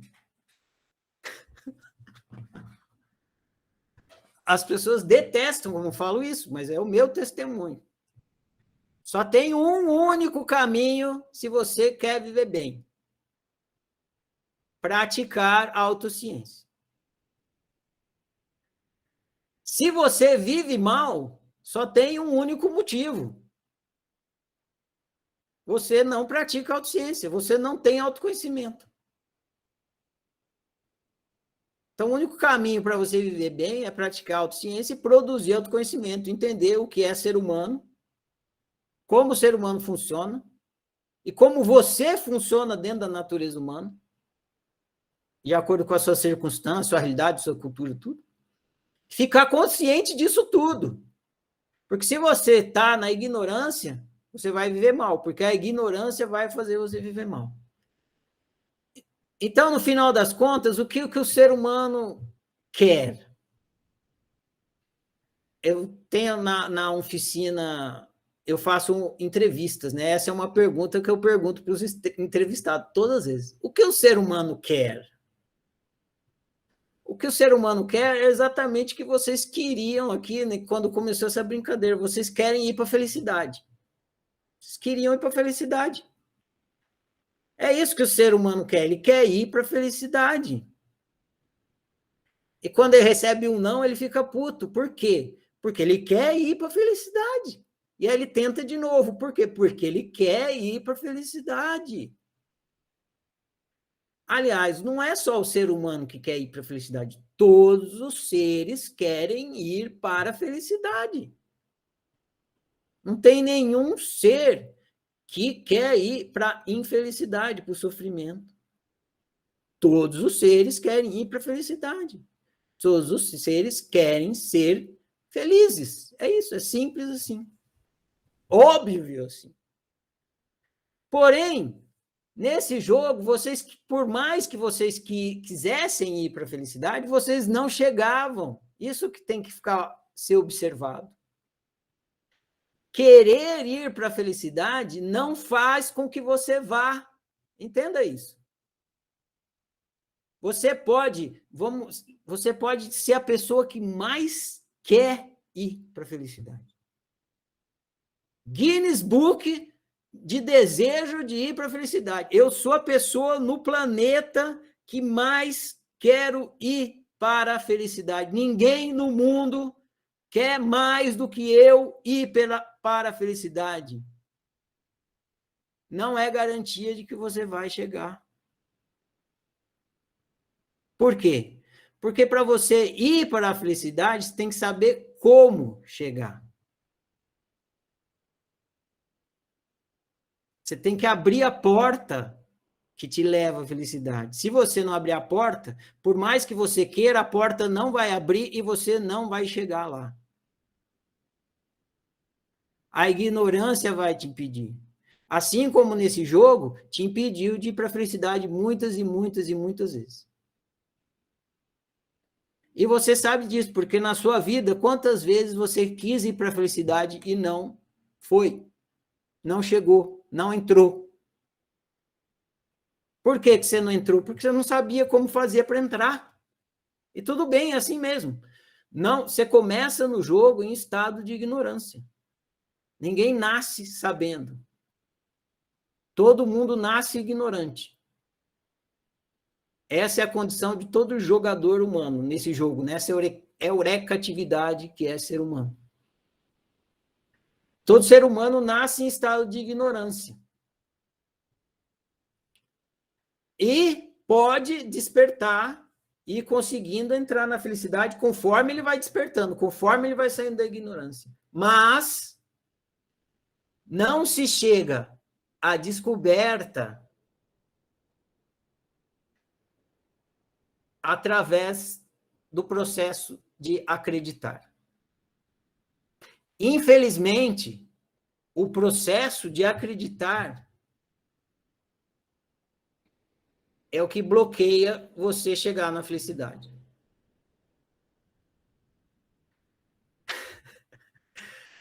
As pessoas detestam quando eu falo isso, mas é o meu testemunho. Só tem um único caminho se você quer viver bem. Praticar a autociência. Se você vive mal, só tem um único motivo. Você não pratica autociência, você não tem autoconhecimento. Então, o único caminho para você viver bem é praticar autociência e produzir autoconhecimento, entender o que é ser humano, como o ser humano funciona e como você funciona dentro da natureza humana, de acordo com a sua circunstância, sua realidade, sua cultura, tudo. Ficar consciente disso tudo. Porque se você está na ignorância, você vai viver mal, porque a ignorância vai fazer você viver mal. Então, no final das contas, o que o ser humano quer? Eu tenho na oficina, eu faço entrevistas, né? Essa é uma pergunta que eu pergunto para os entrevistados todas as vezes. O que o ser humano quer? O que o ser humano quer é exatamente o que vocês queriam aqui, né, quando começou essa brincadeira. Vocês querem ir para a felicidade. Vocês queriam ir para a felicidade. É isso que o ser humano quer. Ele quer ir para a felicidade. E quando ele recebe um não, ele fica puto. Por quê? Porque ele quer ir para a felicidade. E aí ele tenta de novo. Por quê? Porque ele quer ir para a felicidade. Aliás, não é só o ser humano que quer ir para a felicidade. Todos os seres querem ir para a felicidade. Não tem nenhum ser que quer ir para a infelicidade, para o sofrimento. Todos os seres querem ir para a felicidade. Todos os seres querem ser felizes. É isso, é simples assim. Óbvio assim. Porém, nesse jogo, vocês, por mais que vocês quisessem ir para a felicidade, vocês não chegavam. Isso que tem que ser observado. Querer ir para a felicidade não faz com que você vá. Entenda isso. Você pode ser a pessoa que mais quer ir para a felicidade. Guinness Book de desejo de ir para a felicidade. Eu sou a pessoa no planeta que mais quero ir para a felicidade. Ninguém no mundo quer mais do que eu ir para a felicidade. Não é garantia de que você vai chegar. Por quê? Porque para você ir para a felicidade, você tem que saber como chegar. Você tem que abrir a porta que te leva à felicidade. Se você não abrir a porta, por mais que você queira, a porta não vai abrir e você não vai chegar lá. A ignorância vai te impedir. Assim como nesse jogo, te impediu de ir para a felicidade muitas e muitas e muitas vezes. E você sabe disso, porque na sua vida, quantas vezes você quis ir para a felicidade e não foi, não chegou, não entrou. Por que você não entrou? Porque você não sabia como fazer para entrar. E tudo bem, é assim mesmo. Não, você começa no jogo em estado de ignorância. Ninguém nasce sabendo. Todo mundo nasce ignorante. Essa é a condição de todo jogador humano nesse jogo, nessa eurecatividade que é ser humano. Todo ser humano nasce em estado de ignorância. E pode despertar e ir conseguindo entrar na felicidade conforme ele vai despertando, conforme ele vai saindo da ignorância. Mas não se chega à descoberta através do processo de acreditar. Infelizmente, o processo de acreditar é o que bloqueia você chegar na felicidade.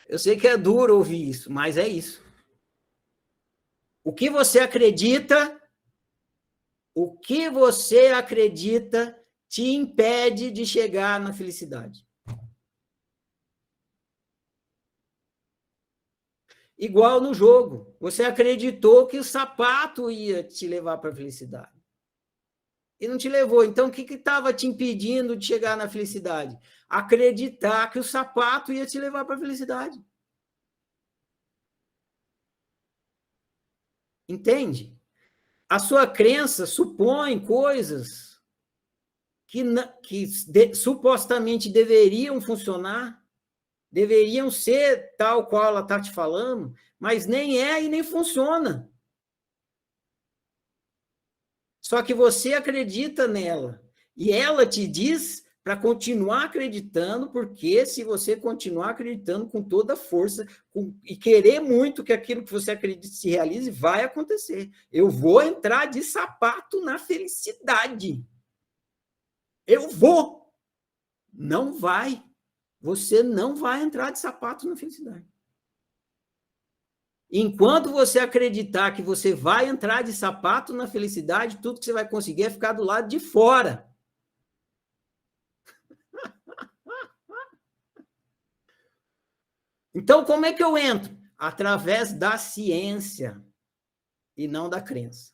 Eu sei que é duro ouvir isso, mas é isso. O que você acredita te impede de chegar na felicidade. Igual no jogo. Você acreditou que o sapato ia te levar para a felicidade. E não te levou. Então, o que estava te impedindo de chegar na felicidade? Acreditar que o sapato ia te levar para a felicidade. Entende? A sua crença supõe coisas que supostamente deveriam funcionar, deveriam ser tal qual ela está te falando, mas nem é e nem funciona. Só que você acredita nela. E ela te diz para continuar acreditando, porque se você continuar acreditando com toda a força e querer muito que aquilo que você acredita se realize, vai acontecer. Eu vou entrar de sapato na felicidade. Eu vou. Não vai. Você não vai entrar de sapato na felicidade. Enquanto você acreditar que você vai entrar de sapato na felicidade, tudo que você vai conseguir é ficar do lado de fora. Então, como é que eu entro? Através da ciência e não da crença.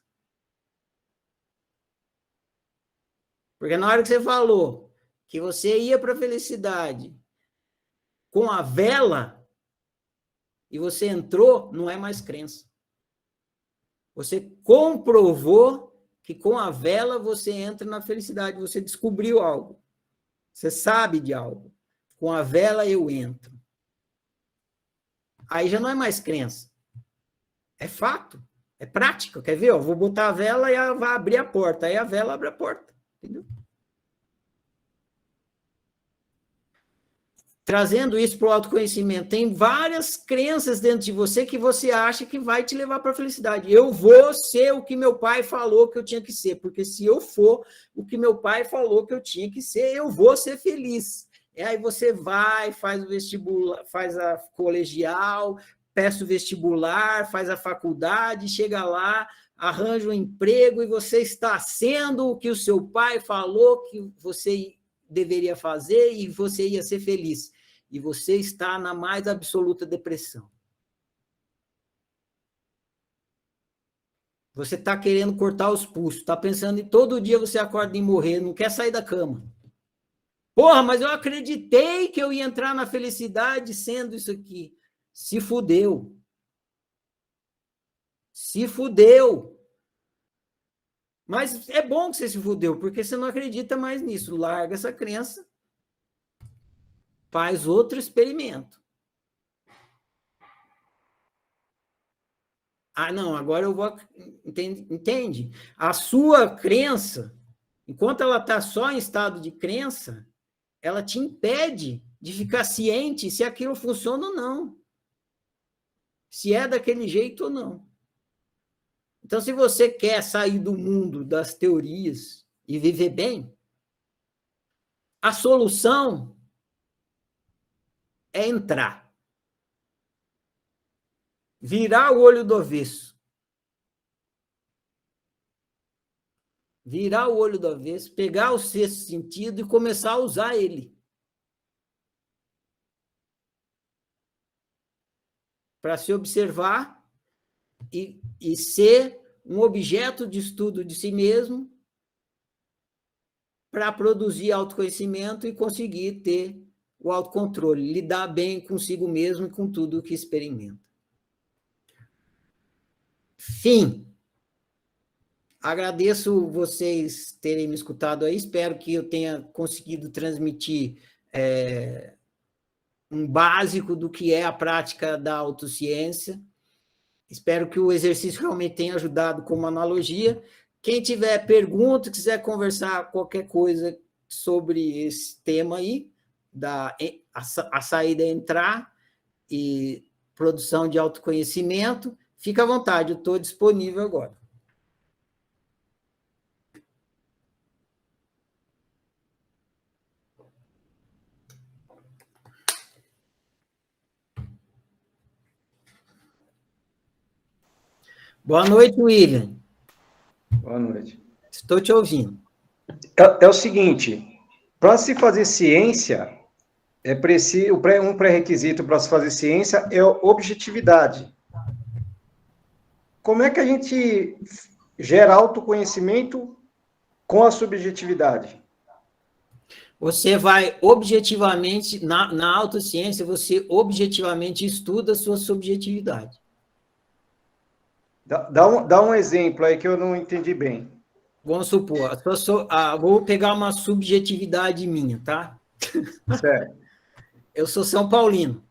Porque na hora que você falou que você ia para a felicidade com a vela e você entrou, não é mais crença. Você comprovou que com a vela você entra na felicidade, você descobriu algo. Você sabe de algo. Com a vela eu entro. Aí já não é mais crença. É fato. É prática. Quer ver? Vou botar a vela e ela vai abrir a porta. Aí a vela abre a porta. Entendeu? Trazendo isso para o autoconhecimento, tem várias crenças dentro de você que você acha que vai te levar para a felicidade. Eu vou ser o que meu pai falou que eu tinha que ser, porque se eu for o que meu pai falou que eu tinha que ser, eu vou ser feliz. E aí você vai, faz o vestibular, faz a colegial, peça o vestibular, faz a faculdade, chega lá, arranja um emprego e você está sendo o que o seu pai falou que você deveria fazer e você ia ser feliz. E você está na mais absoluta depressão. Você está querendo cortar os pulsos, está pensando em todo dia você acorda em morrer, não quer sair da cama. Porra, mas eu acreditei que eu ia entrar na felicidade sendo isso aqui. Se fudeu. Se fudeu. Mas é bom que você se fudeu, porque você não acredita mais nisso. Larga essa crença. Faz outro experimento. Ah, não, agora eu vou... Entende? A sua crença, enquanto ela está só em estado de crença, ela te impede de ficar ciente se aquilo funciona ou não. Se é daquele jeito ou não. Então, se você quer sair do mundo das teorias e viver bem, a solução é entrar. Virar o olho do avesso. Virar o olho do avesso, pegar o sexto sentido e começar a usar ele. Para se observar e ser um objeto de estudo de si mesmo para produzir autoconhecimento e conseguir ter o autocontrole, lidar bem consigo mesmo e com tudo o que experimenta. Fim. Agradeço vocês terem me escutado aí, espero que eu tenha conseguido transmitir um básico do que é a prática da autociência. Espero que o exercício realmente tenha ajudado como analogia. Quem tiver pergunta, quiser conversar qualquer coisa sobre esse tema aí, a saída e entrar e produção de autoconhecimento, fica à vontade, eu estou disponível agora. Boa noite, William. Boa noite. Estou te ouvindo. É o seguinte, para se fazer ciência, é preciso, um pré-requisito para se fazer ciência é a objetividade. Como é que a gente gera autoconhecimento com a subjetividade? Você vai objetivamente, na autociência, você objetivamente estuda a sua subjetividade. Dá um exemplo aí que eu não entendi bem. Vamos supor, vou pegar uma subjetividade minha, tá? Certo. Eu sou São Paulino.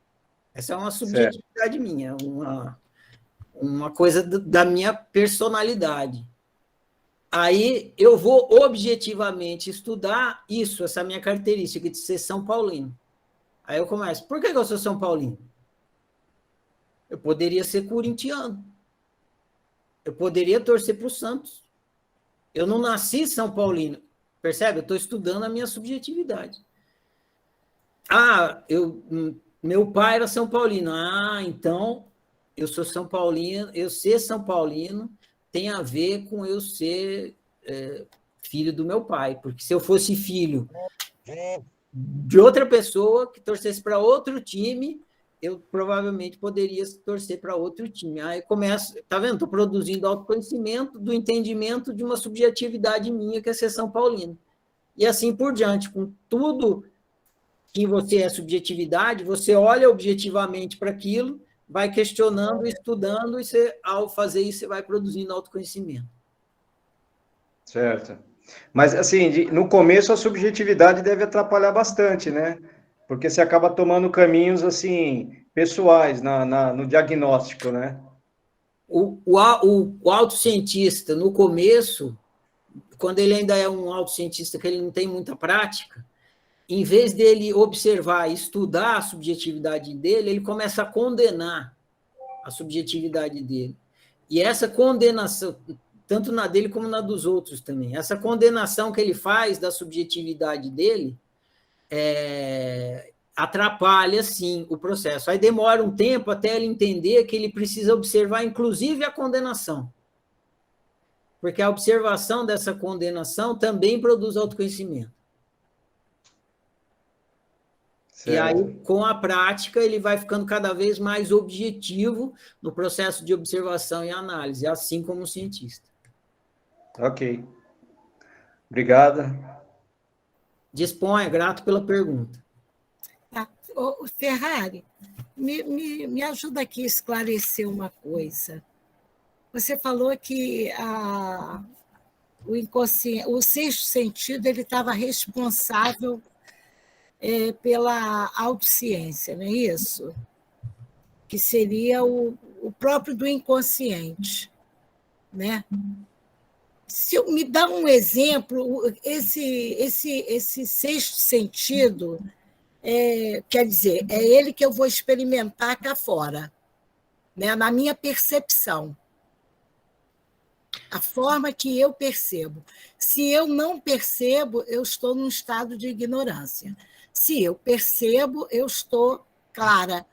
Essa é uma subjetividade minha, uma coisa da minha personalidade. Aí eu vou objetivamente estudar isso, essa minha característica de ser São Paulino. Aí eu começo, por que eu sou São Paulino? Eu poderia ser corintiano. Eu poderia torcer para o Santos. Eu não nasci São Paulino. Percebe? Eu estou estudando a minha subjetividade. Meu pai era São Paulino. Então eu sou São Paulino, eu ser São Paulino tem a ver com eu ser filho do meu pai, porque se eu fosse filho de outra pessoa que torcesse para outro time, eu provavelmente poderia torcer para outro time. Aí começa, tá vendo? Estou produzindo autoconhecimento do entendimento de uma subjetividade minha, que é ser São Paulino. E assim por diante, com tudo que você é subjetividade, você olha objetivamente para aquilo, vai questionando, estudando, e você, ao fazer isso, você vai produzindo autoconhecimento. Certo. Mas, assim, no começo a subjetividade deve atrapalhar bastante, né? Porque você acaba tomando caminhos, assim, pessoais no diagnóstico, né? O autocientista, no começo, quando ele ainda é um autocientista que ele não tem muita prática, em vez dele observar e estudar a subjetividade dele, ele começa a condenar a subjetividade dele. E essa condenação, tanto na dele como na dos outros também, essa condenação que ele faz da subjetividade dele atrapalha, sim, o processo. Aí demora um tempo até ele entender que ele precisa observar, inclusive, a condenação. Porque a observação dessa condenação também produz autoconhecimento. Certo. E aí, com a prática, ele vai ficando cada vez mais objetivo no processo de observação e análise, assim como o cientista. Ok. Obrigada. Disponha, grato pela pergunta. Tá. Ô, Ferrari, me ajuda aqui a esclarecer uma coisa. Você falou que o inconsciente, o sexto sentido, ele estava responsável pela autociência, não é isso? Que seria o próprio do inconsciente, né? Se me dá um exemplo, esse sexto sentido, quer dizer, é ele que eu vou experimentar cá fora, né? Na minha percepção. A forma que eu percebo. Se eu não percebo, eu estou num estado de ignorância. Se eu percebo, eu estou clara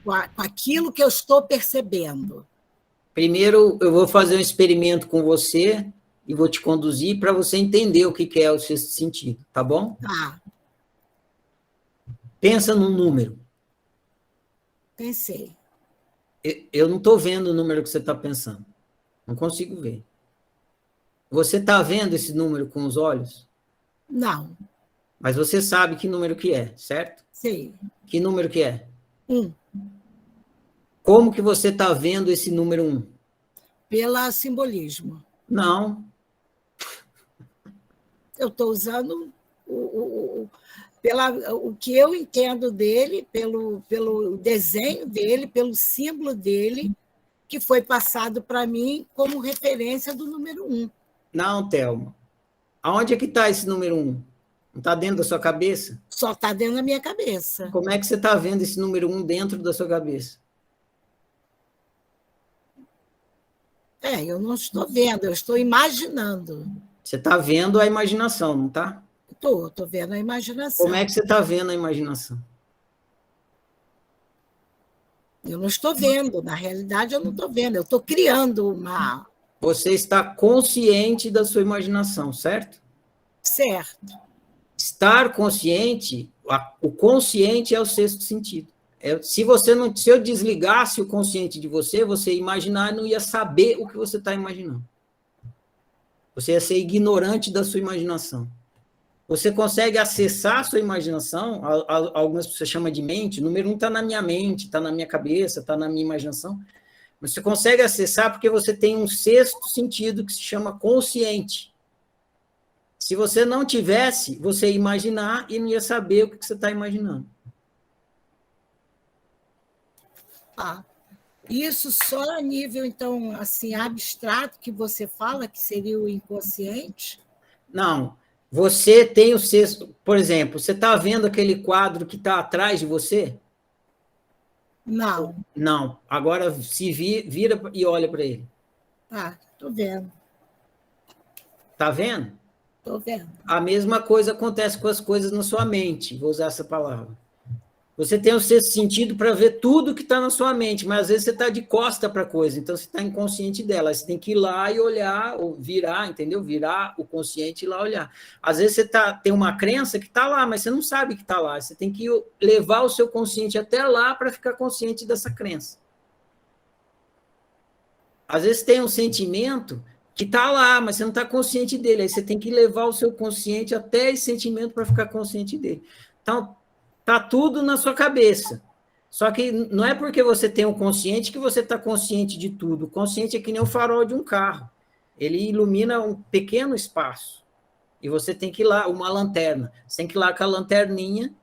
com aquilo que eu estou percebendo. Primeiro, eu vou fazer um experimento com você e vou te conduzir para você entender o que é o sexto sentido, tá bom? Tá. Pensa num número. Pensei. Eu não estou vendo o número que você está pensando. Não consigo ver. Você está vendo esse número com os olhos? Não. Mas você sabe que número que é, certo? Sim. Que número que é? 1. Como que você está vendo esse número 1? Pelo simbolismo. Não. Eu estou usando o que eu entendo dele, pelo desenho dele, pelo símbolo dele, que foi passado para mim como referência do número 1. Não, Thelma. Aonde é que está esse número 1? Não está dentro da sua cabeça? Só está dentro da minha cabeça. Como é que você está vendo esse número 1 dentro da sua cabeça? Eu não estou vendo, eu estou imaginando. Você está vendo a imaginação, não está? Estou vendo a imaginação. Como é que você está vendo a imaginação? Eu não estou vendo, na realidade eu não estou vendo, eu estou criando uma... Você está consciente da sua imaginação, certo? Certo. Estar consciente, o consciente é o sexto sentido. Se eu desligasse o consciente de você, você ia imaginar e não ia saber o que você está imaginando. Você ia ser ignorante da sua imaginação. Você consegue acessar a sua imaginação, algumas pessoas chamam de mente, o número 1 está na minha mente, está na minha cabeça, está na minha imaginação. Você consegue acessar porque você tem um sexto sentido que se chama consciente. Se você não tivesse, você ia imaginar e não ia saber o que você está imaginando. Isso só a nível, então, assim, abstrato que você fala, que seria o inconsciente? Não. Você tem o sexto... Por exemplo, você está vendo aquele quadro que está atrás de você? Não. Não. Agora se vira e olha para ele. Estou vendo. Está vendo? Estou vendo. A mesma coisa acontece com as coisas na sua mente, vou usar essa palavra. Você tem o sexto sentido para ver tudo que está na sua mente, mas às vezes você está de costa para a coisa, então você está inconsciente dela. Você tem que ir lá e olhar, ou virar, entendeu? Virar o consciente e ir lá olhar. Às vezes você tem uma crença que está lá, mas você não sabe que está lá. Você tem que levar o seu consciente até lá para ficar consciente dessa crença. Às vezes tem um sentimento que está lá, mas você não está consciente dele. Aí você tem que levar o seu consciente até esse sentimento para ficar consciente dele. Então, está tudo na sua cabeça. Só que não é porque você tem um consciente que você está consciente de tudo. O consciente é que nem o farol de um carro. Ele ilumina um pequeno espaço. E você tem que ir lá, uma lanterna. Você tem que ir lá com a lanterninha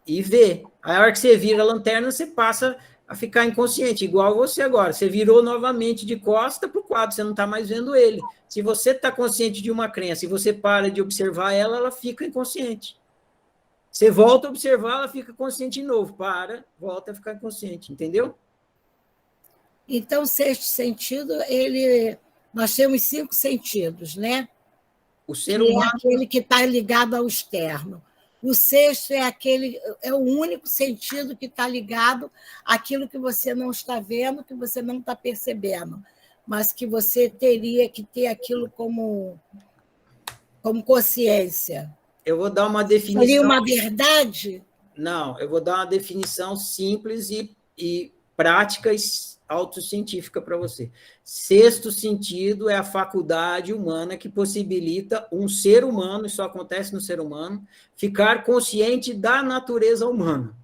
e ver. Aí, a hora que você vira a lanterna, você passa a ficar inconsciente, igual você agora. Você virou novamente de costa para o quadro, você não está mais vendo ele. Se você está consciente de uma crença e você para de observar ela, ela fica inconsciente. Você volta a observar, ela fica consciente de novo. Volta a ficar inconsciente, entendeu? Então, o sexto sentido, nós temos 5 sentidos, né? O ser humano... é aquele que está ligado ao externo. O sexto é o único sentido que está ligado àquilo que você não está vendo, que você não está percebendo, mas que você teria que ter aquilo como consciência. Eu vou dar uma definição... Seria uma verdade? Não, eu vou dar uma definição simples e prática e autocientífica para você. Sexto sentido é a faculdade humana que possibilita um ser humano, isso acontece no ser humano, ficar consciente da natureza humana.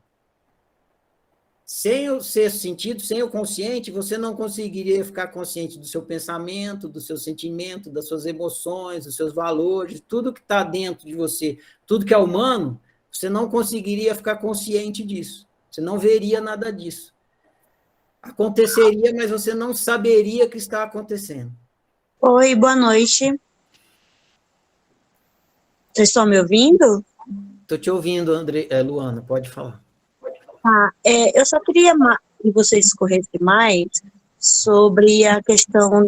Sem o sexto sentido, sem o consciente, você não conseguiria ficar consciente do seu pensamento, do seu sentimento, das suas emoções, dos seus valores, tudo que está dentro de você, tudo que é humano, você não conseguiria ficar consciente disso. Você não veria nada disso. Aconteceria, mas você não saberia que está acontecendo. Oi, boa noite. Vocês estão me ouvindo? Estou te ouvindo, Luana, pode falar. Eu só queria que você discorresse mais sobre a questão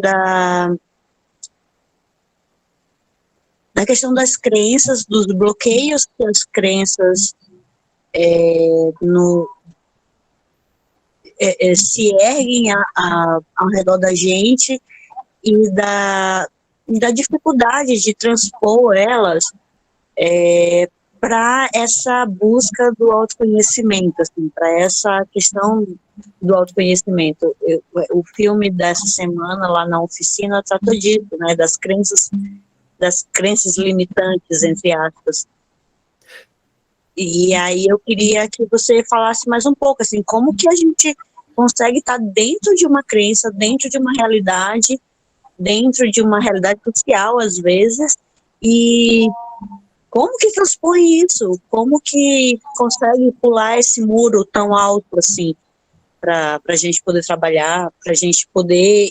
das crenças, dos bloqueios que as crenças se erguem ao redor da gente e da dificuldade de transpor elas para essa busca do autoconhecimento, assim, para essa questão do autoconhecimento. O filme dessa semana, lá na oficina, trata disso, né, das crenças limitantes, entre aspas. E aí eu queria que você falasse mais um pouco, assim, como que a gente consegue estar dentro de uma crença, dentro de uma realidade social, às vezes, e como que transpõe isso? Como que consegue pular esse muro tão alto, assim, para a gente poder trabalhar, para a gente poder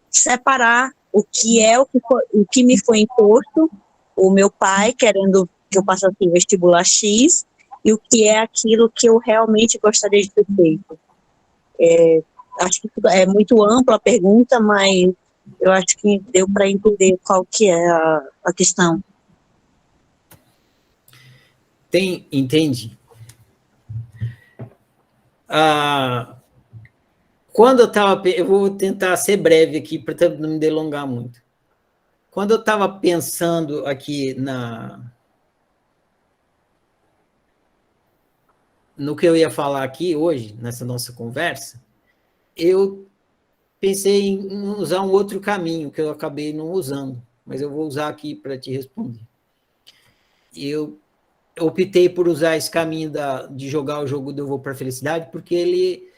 separar o que me foi imposto, o meu pai querendo que eu passasse em vestibular X, e o que é aquilo que eu realmente gostaria de ter feito. Acho que é muito ampla a pergunta, mas eu acho que deu para entender qual que é a questão. Entendi. Quando eu vou tentar ser breve aqui, para não me delongar muito. Quando eu estava pensando aqui no que eu ia falar aqui hoje, nessa nossa conversa, eu pensei em usar um outro caminho, que eu acabei não usando, mas eu vou usar aqui para te responder. Eu optei por usar esse caminho de jogar o jogo do Eu Vou para a Felicidade, porque ele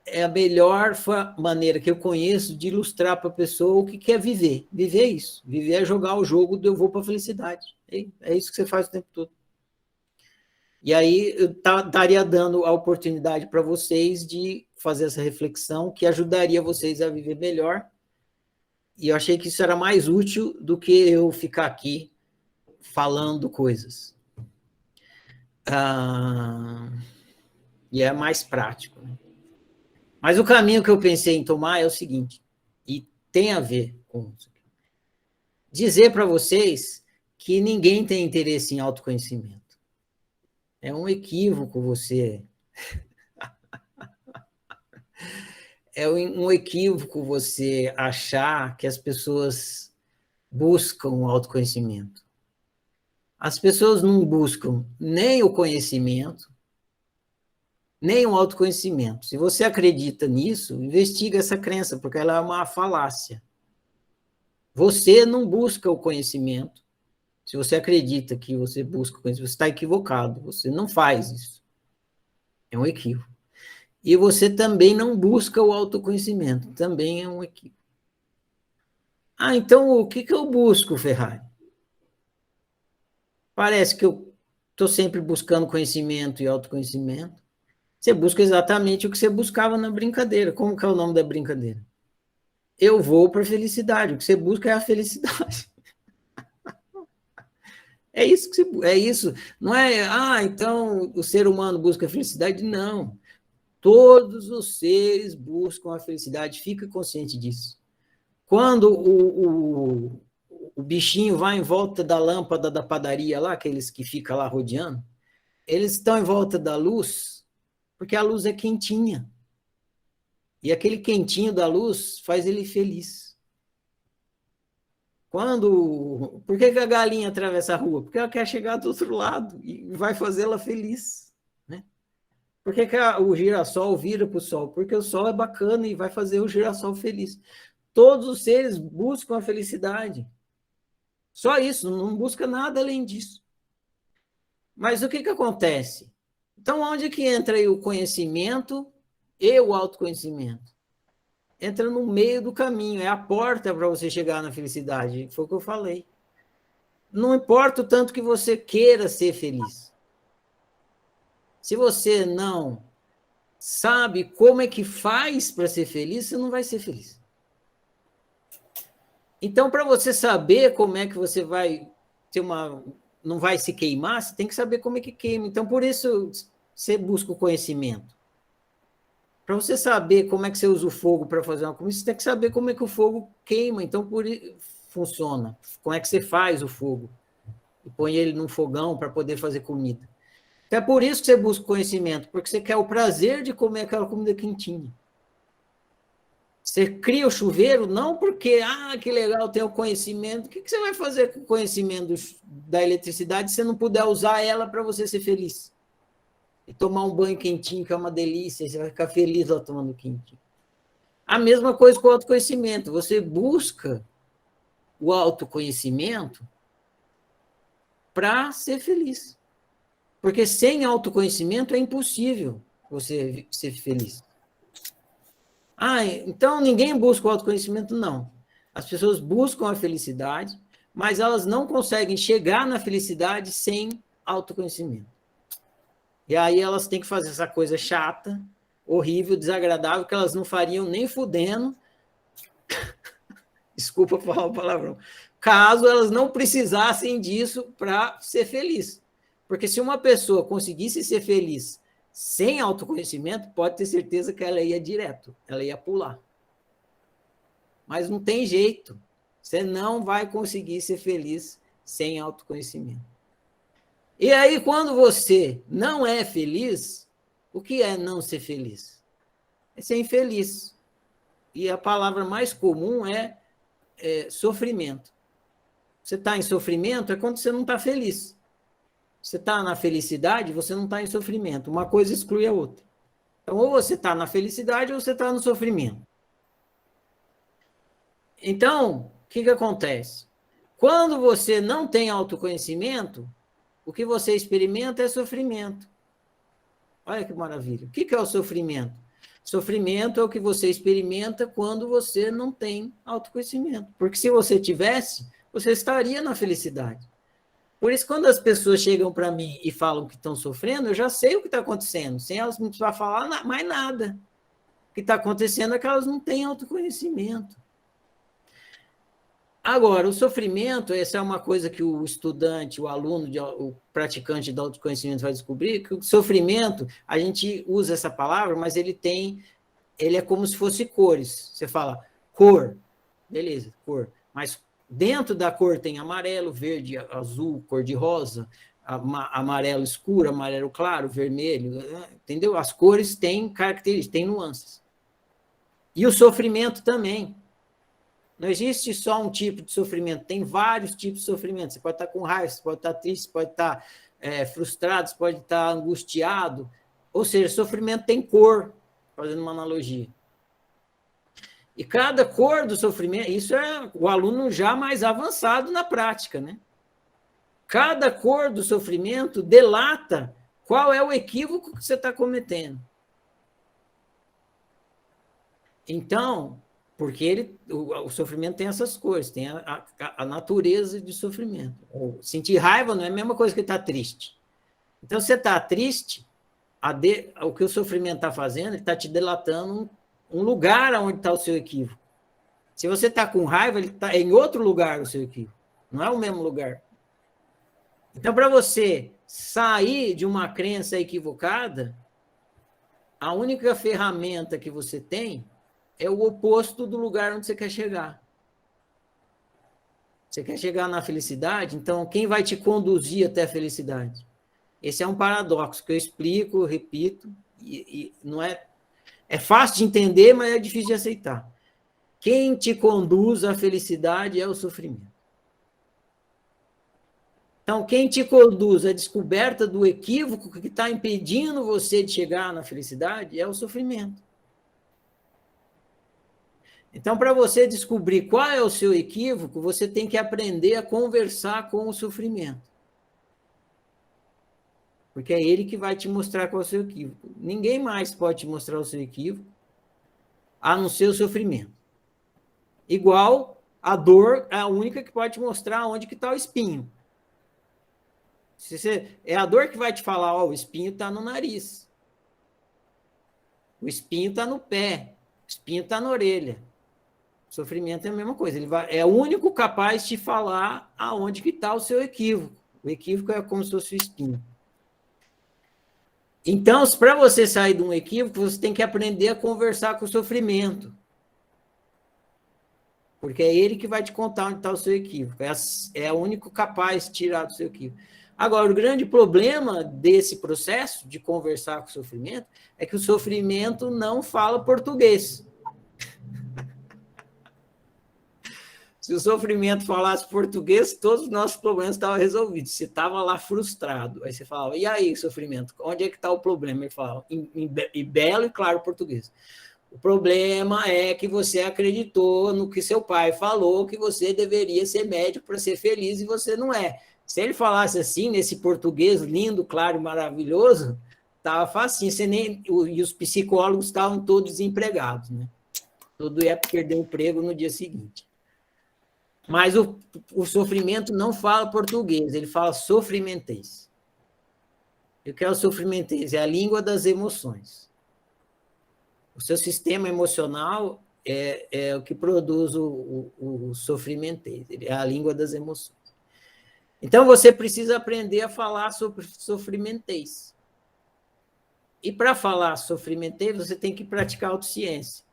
é a melhor maneira que eu conheço de ilustrar para a pessoa o que é viver. Viver é isso. Viver é jogar o jogo do Eu Vou para a Felicidade. É isso que você faz o tempo todo. E aí eu estaria dando a oportunidade para vocês de fazer essa reflexão que ajudaria vocês a viver melhor. E eu achei que isso era mais útil do que eu ficar aqui falando coisas. E é mais prático. Né? Mas o caminho que eu pensei em tomar é o seguinte, e tem a ver com isso. Dizer para vocês que ninguém tem interesse em autoconhecimento. É um equívoco você... É um equívoco você achar que as pessoas buscam o autoconhecimento. As pessoas não buscam nem o conhecimento, nem o autoconhecimento. Se você acredita nisso, investiga essa crença, porque ela é uma falácia. Você não busca o conhecimento. Se você acredita que você busca o conhecimento, você está equivocado. Você não faz isso. É um equívoco. E você também não busca o autoconhecimento. Também é um equívoco. Então o que eu busco, Ferrari? Parece que eu estou sempre buscando conhecimento e autoconhecimento. Você busca exatamente o que você buscava na brincadeira. Como que é o nome da brincadeira? Eu vou para a felicidade. O que você busca é a felicidade. É isso que você, é isso. Não é, então o ser humano busca a felicidade. Não. Todos os seres buscam a felicidade. Fica consciente disso. Quando o bichinho vai em volta da lâmpada da padaria lá, aqueles que ficam lá rodeando, eles estão em volta da luz, porque a luz é quentinha. E aquele quentinho da luz faz ele feliz. Por que a galinha atravessa a rua? Porque ela quer chegar do outro lado e vai fazê-la feliz. Né? Por que o girassol vira para o sol? Porque o sol é bacana e vai fazer o girassol feliz. Todos os seres buscam a felicidade. Só isso, não busca nada além disso. Mas o que acontece? Então, onde que entra aí o conhecimento e o autoconhecimento? Entra no meio do caminho, é a porta para você chegar na felicidade. Foi o que eu falei. Não importa o tanto que você queira ser feliz. Se você não sabe como é que faz para ser feliz, você não vai ser feliz. Então, para você saber como é que você vai ter não vai se queimar, você tem que saber como é que queima. Então, por isso, você busca o conhecimento. Para você saber como é que você usa o fogo para fazer uma comida, você tem que saber como é que o fogo queima. Então, funciona. Como é que você faz o fogo? E põe ele num fogão para poder fazer comida. Então, é por isso que você busca conhecimento, porque você quer o prazer de comer aquela comida quentinha. Você cria o chuveiro não porque, que legal, tem o conhecimento. O que você vai fazer com o conhecimento da eletricidade se você não puder usar ela para você ser feliz? E tomar um banho quentinho, que é uma delícia, você vai ficar feliz lá tomando quentinho. A mesma coisa com o autoconhecimento. Você busca o autoconhecimento para ser feliz. Porque sem autoconhecimento é impossível você ser feliz. Então ninguém busca o autoconhecimento, não. As pessoas buscam a felicidade, mas elas não conseguem chegar na felicidade sem autoconhecimento. E aí elas têm que fazer essa coisa chata, horrível, desagradável, que elas não fariam nem fudendo, desculpa falar o palavrão, caso elas não precisassem disso para ser feliz. Porque se uma pessoa conseguisse ser feliz sem autoconhecimento, pode ter certeza que ela ia direto, ela ia pular. Mas não tem jeito. Você não vai conseguir ser feliz sem autoconhecimento. E aí, quando você não é feliz, o que é não ser feliz? É ser infeliz. E a palavra mais comum é sofrimento. Você está em sofrimento é quando você não está feliz. Você está na felicidade, você não está em sofrimento. Uma coisa exclui a outra. Então, ou você está na felicidade ou você está no sofrimento. Então, o que acontece? Quando você não tem autoconhecimento, o que você experimenta é sofrimento. Olha que maravilha. O que é o sofrimento? Sofrimento é o que você experimenta quando você não tem autoconhecimento. Porque se você tivesse, você estaria na felicidade. Por isso, quando as pessoas chegam para mim e falam que estão sofrendo, eu já sei o que está acontecendo, sem elas não precisar falar mais nada. O que está acontecendo é que elas não têm autoconhecimento. Agora, o sofrimento, essa é uma coisa que o estudante, o aluno, o praticante do autoconhecimento vai descobrir, que o sofrimento, a gente usa essa palavra, mas ele é como se fosse cores. Você fala cor, beleza, cor, mas dentro da cor tem amarelo, verde, azul, cor de rosa, amarelo escuro, amarelo claro, vermelho, entendeu? As cores têm características, têm nuances. E o sofrimento também. Não existe só um tipo de sofrimento, tem vários tipos de sofrimento. Você pode estar com raiva, você pode estar triste, você pode estar frustrado, você pode estar angustiado. Ou seja, sofrimento tem cor, fazendo uma analogia. E cada cor do sofrimento, isso é o aluno já mais avançado na prática, né? Cada cor do sofrimento delata qual é o equívoco que você está cometendo. Então, porque o sofrimento tem essas cores, tem a natureza de sofrimento. Sentir raiva não é a mesma coisa que estar triste. Então, você está triste, o que o sofrimento está fazendo, ele está te delatando um lugar onde está o seu equívoco. Se você está com raiva, ele está em outro lugar o seu equívoco, não é o mesmo lugar. Então, para você sair de uma crença equivocada, a única ferramenta que você tem é o oposto do lugar onde você quer chegar. Você quer chegar na felicidade? Então, quem vai te conduzir até a felicidade? Esse é um paradoxo que eu explico, repito, e não é fácil de entender, mas é difícil de aceitar. Quem te conduz à felicidade é o sofrimento. Então, quem te conduz à descoberta do equívoco que está impedindo você de chegar na felicidade é o sofrimento. Então, para você descobrir qual é o seu equívoco, você tem que aprender a conversar com o sofrimento. Porque é ele que vai te mostrar qual é o seu equívoco. Ninguém mais pode te mostrar o seu equívoco, a não ser o sofrimento. Igual a dor é a única que pode te mostrar onde que está o espinho. É a dor que vai te falar, o espinho está no nariz. O espinho está no pé. O espinho está na orelha. O sofrimento é a mesma coisa. É o único capaz de falar aonde que está o seu equívoco. O equívoco é como se fosse o espinho. Então, para você sair de um equívoco, você tem que aprender a conversar com o sofrimento. Porque é ele que vai te contar onde está o seu equívoco. É o único capaz de tirar do seu equívoco. Agora, o grande problema desse processo de conversar com o sofrimento é que o sofrimento não fala português. Se o sofrimento falasse português, todos os nossos problemas estavam resolvidos. Você estava lá frustrado. Aí você falava, e aí, sofrimento, onde é que está o problema? Ele falava, em belo e claro português. O problema é que você acreditou no que seu pai falou, que você deveria ser médico para ser feliz e você não é. Se ele falasse assim, nesse português lindo, claro e maravilhoso, estava facinho. E os psicólogos estavam todos desempregados, né? Todo ia perder o emprego no dia seguinte. Mas o sofrimento não fala português, ele fala sofrimentês. E o que é o sofrimentês? É a língua das emoções. O seu sistema emocional é o que produz o sofrimentês, é a língua das emoções. Então, você precisa aprender a falar sobre sofrimentês. E para falar sofrimentês, você tem que praticar autociência.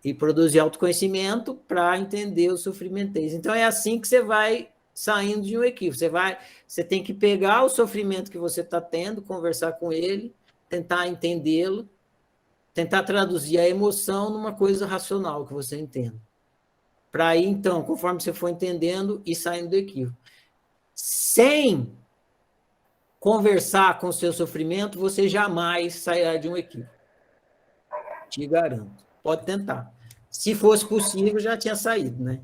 E produzir autoconhecimento para entender o sofrimentês. Então, é assim que você vai saindo de um equívoco. Você tem que pegar o sofrimento que você está tendo, conversar com ele, tentar entendê-lo, tentar traduzir a emoção numa coisa racional que você entenda. Para aí, então, conforme você for entendendo e saindo do equívoco. Sem conversar com o seu sofrimento, você jamais sairá de um equívoco. Te garanto. Pode tentar. Se fosse possível, já tinha saído, né?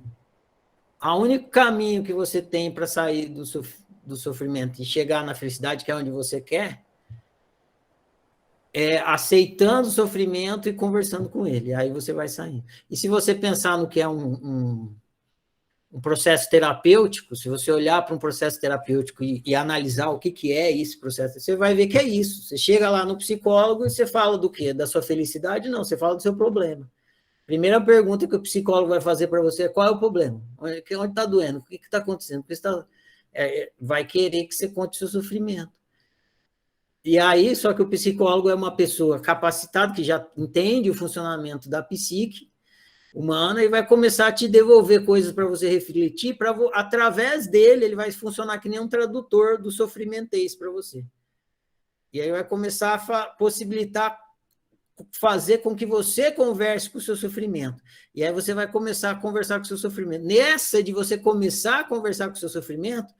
O único caminho que você tem para sair do sofrimento e chegar na felicidade, que é onde você quer, é aceitando o sofrimento e conversando com ele. Aí você vai sair. E se você pensar no que é um processo terapêutico, se você olhar para um processo terapêutico e analisar o que é esse processo, você vai ver que é isso. Você chega lá no psicólogo e você fala do quê? Da sua felicidade? Não, você fala do seu problema. Primeira pergunta que o psicólogo vai fazer para você é: qual é o problema? Onde está doendo? O que está acontecendo? Vai querer que você conte o seu sofrimento. E aí, só que o psicólogo é uma pessoa capacitada, que já entende o funcionamento da psique humana e vai começar a te devolver coisas para você refletir, através dele, ele vai funcionar que nem um tradutor do sofrimentês para você. E aí vai começar a possibilitar fazer com que você converse com o seu sofrimento. E aí você vai começar a conversar com o seu sofrimento. Nessa de você começar a conversar com o seu sofrimento,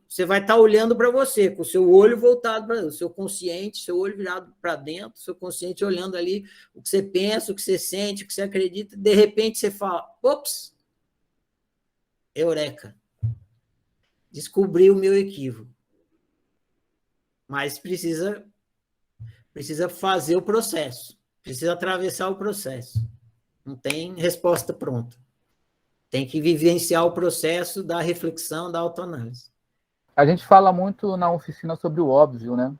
você vai estar olhando para você, com o seu olho voltado para o seu consciente, seu olho virado para dentro, seu consciente olhando ali o que você pensa, o que você sente, o que você acredita. De repente você fala: ops, eureka, descobri o meu equívoco. Mas precisa fazer o processo, precisa atravessar o processo. Não tem resposta pronta. Tem que vivenciar o processo da reflexão, da autoanálise. A gente fala muito na oficina sobre o óbvio, né?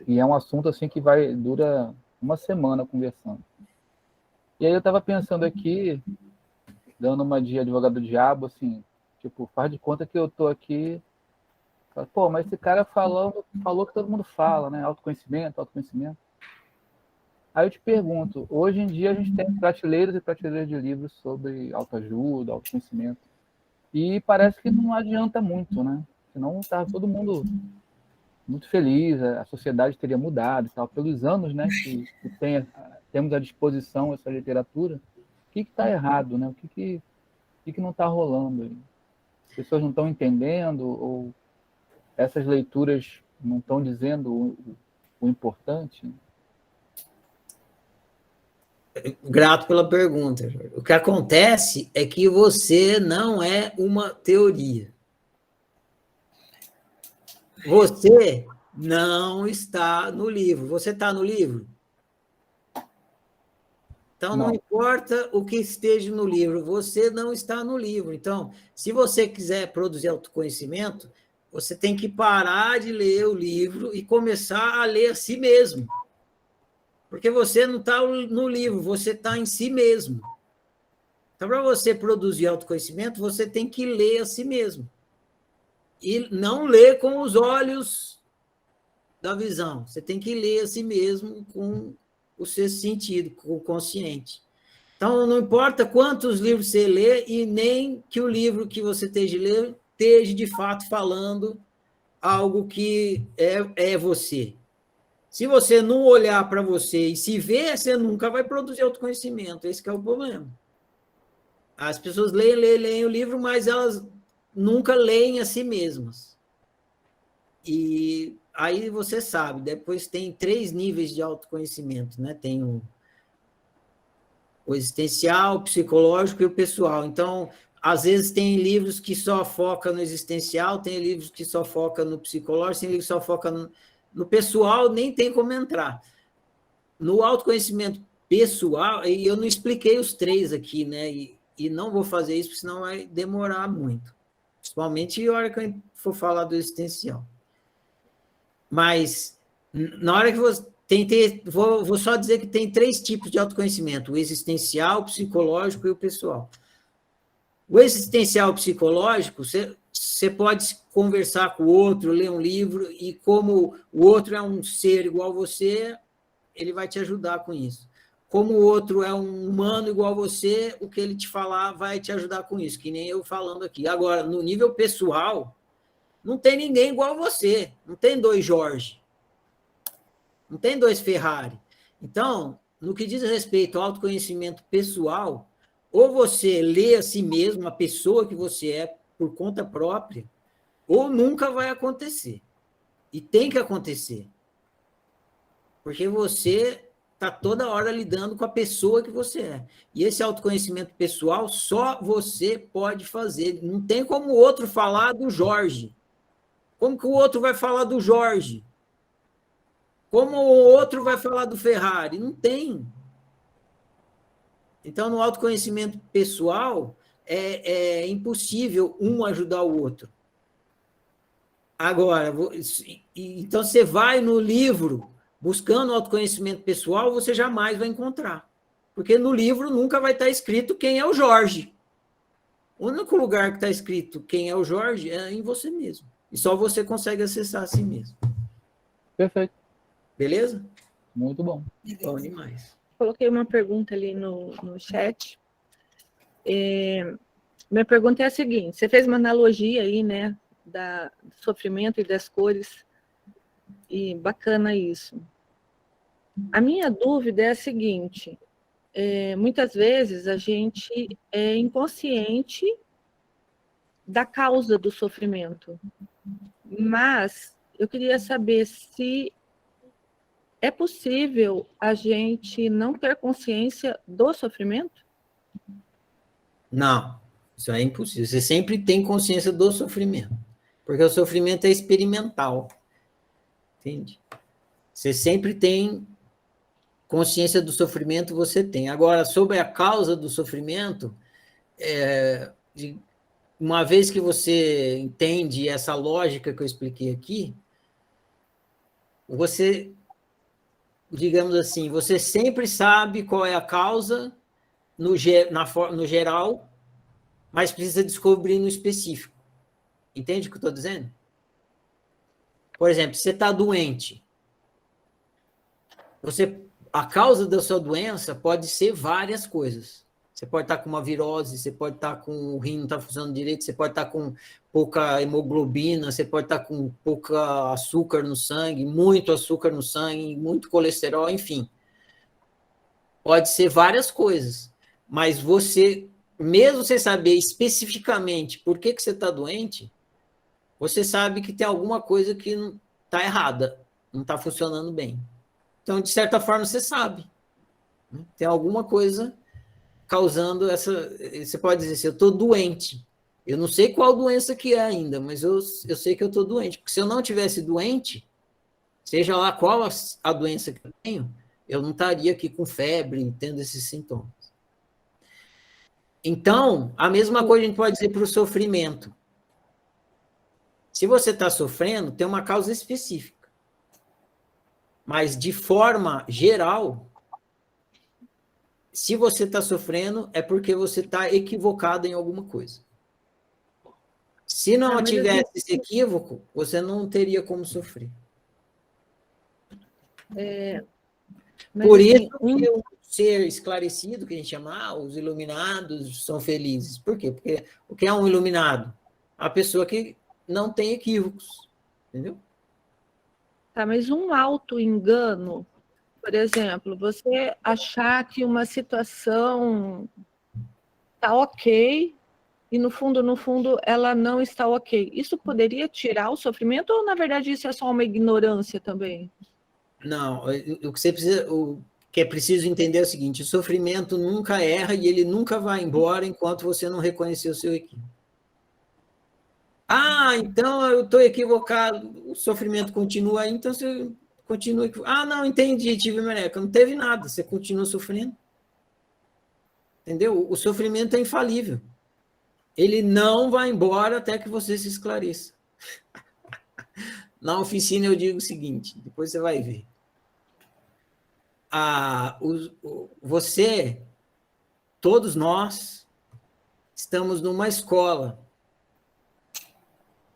E é um assunto assim que dura uma semana conversando. E aí eu estava pensando aqui, dando uma de advogado do diabo, assim, tipo, faz de conta que eu tô aqui, pô, mas esse cara falou que todo mundo fala, né? Autoconhecimento. Aí eu te pergunto, hoje em dia a gente tem prateleiras e prateleiras de livros sobre autoajuda, autoconhecimento. E parece que não adianta muito, né? Senão tá todo mundo muito feliz, a sociedade teria mudado e tal. Pelos anos, né, que temos à disposição essa literatura, o que está errado, né? O que não está rolando? As pessoas não estão entendendo, ou essas leituras não estão dizendo o importante? Grato pela pergunta. O que acontece é que você não é uma teoria. Você não está no livro. Você está no livro? Então, não importa o que esteja no livro, você não está no livro. Então, se você quiser produzir autoconhecimento, você tem que parar de ler o livro e começar a ler a si mesmo. Porque você não está no livro, você está em si mesmo. Então, para você produzir autoconhecimento, você tem que ler a si mesmo. E não ler com os olhos da visão. Você tem que ler a si mesmo com o seu sentido, com o consciente. Então, não importa quantos livros você lê e nem que o livro que você esteja lendo esteja, de fato, falando algo que é você. Se você não olhar para você e se ver, você nunca vai produzir autoconhecimento. Esse que é o problema. As pessoas leem o livro, mas elas nunca leem a si mesmas. E aí você sabe, depois tem 3 níveis de autoconhecimento, né? Tem o existencial, o psicológico e o pessoal. Então, às vezes tem livros que só focam no existencial, tem livros que só focam no psicológico, tem livros que só focam no pessoal, nem tem como entrar. No autoconhecimento pessoal, e eu não expliquei os 3 aqui, né? E não vou fazer isso, porque senão vai demorar muito. Principalmente na hora que eu for falar do existencial. Mas, na hora que você... Vou só dizer que tem 3 tipos de autoconhecimento: o existencial, o psicológico e o pessoal. O existencial psicológico, você pode conversar com o outro, ler um livro, e como o outro é um ser igual a você, ele vai te ajudar com isso. Como o outro é um humano igual a você, o que ele te falar vai te ajudar com isso, que nem eu falando aqui. Agora, no nível pessoal, não tem ninguém igual a você. Não tem 2 Jorge. Não tem 2 Ferrari. Então, no que diz respeito ao autoconhecimento pessoal, ou você lê a si mesmo, a pessoa que você é, por conta própria, ou nunca vai acontecer. E tem que acontecer. Porque você está toda hora lidando com a pessoa que você é. E esse autoconhecimento pessoal só você pode fazer. Não tem como o outro falar do Jorge. Como que o outro vai falar do Jorge? Como o outro vai falar do Ferrari? Não tem. Então, no autoconhecimento pessoal, é impossível um ajudar o outro. Agora, então você vai no livro buscando autoconhecimento pessoal, você jamais vai encontrar. Porque no livro nunca vai estar escrito quem é o Jorge. O único lugar que está escrito quem é o Jorge é em você mesmo. E só você consegue acessar a si mesmo. Perfeito. Beleza? Muito bom. Bom demais. Coloquei uma pergunta ali no chat. Minha pergunta é a seguinte: você fez uma analogia aí, né, do sofrimento e das cores, e bacana isso. A minha dúvida é a seguinte: muitas vezes a gente é inconsciente da causa do sofrimento, mas eu queria saber se é possível a gente não ter consciência do sofrimento? Não, isso é impossível. Você sempre tem consciência do sofrimento, porque o sofrimento é experimental. Entende? Você sempre tem consciência do sofrimento, você tem. Agora, sobre a causa do sofrimento, uma vez que você entende essa lógica que eu expliquei aqui, você, digamos assim, você sempre sabe qual é a causa no geral, mas precisa descobrir no específico. Entende o que eu estou dizendo? Por exemplo, você está doente. A causa da sua doença pode ser várias coisas. Você pode estar com uma virose, você pode estar com o rim não está funcionando direito, você pode estar com pouca hemoglobina, você pode estar com pouca açúcar no sangue, muito açúcar no sangue, muito colesterol, enfim. Pode ser várias coisas. Mas você, mesmo você saber especificamente por que você está doente, você sabe que tem alguma coisa que não está errada, não está funcionando bem. Então, de certa forma, você sabe. Tem alguma coisa causando essa... Você pode dizer assim, eu estou doente. Eu não sei qual doença que é ainda, mas eu sei que eu estou doente. Porque se eu não tivesse doente, seja lá qual a doença que eu tenho, eu não estaria aqui com febre, tendo esses sintomas. Então, a mesma coisa a gente pode dizer para o sofrimento. Se você está sofrendo, tem uma causa específica. Mas, de forma geral, se você está sofrendo, é porque você está equivocado em alguma coisa. Se não tivesse esse equívoco, você não teria como sofrer. Por isso que um ser esclarecido, que a gente chama, os iluminados são felizes. Por quê? Porque o que é um iluminado? A pessoa que não tem equívocos, entendeu? Tá, mas um auto-engano, por exemplo, você achar que uma situação está ok e, no fundo, ela não está ok. Isso poderia tirar o sofrimento ou, na verdade, isso é só uma ignorância também? Não, o que você precisa... O que é preciso entender é o seguinte, o sofrimento nunca erra e ele nunca vai embora enquanto você não reconhecer o seu equívoco. Ah, então eu estou equivocado, o sofrimento continua aí, então você continua equivocado. Ah, não, entendi, tive mereca, não teve nada, você continua sofrendo. Entendeu? O sofrimento é infalível. Ele não vai embora até que você se esclareça. Na oficina eu digo o seguinte, depois você vai ver. Você, todos nós, estamos numa escola.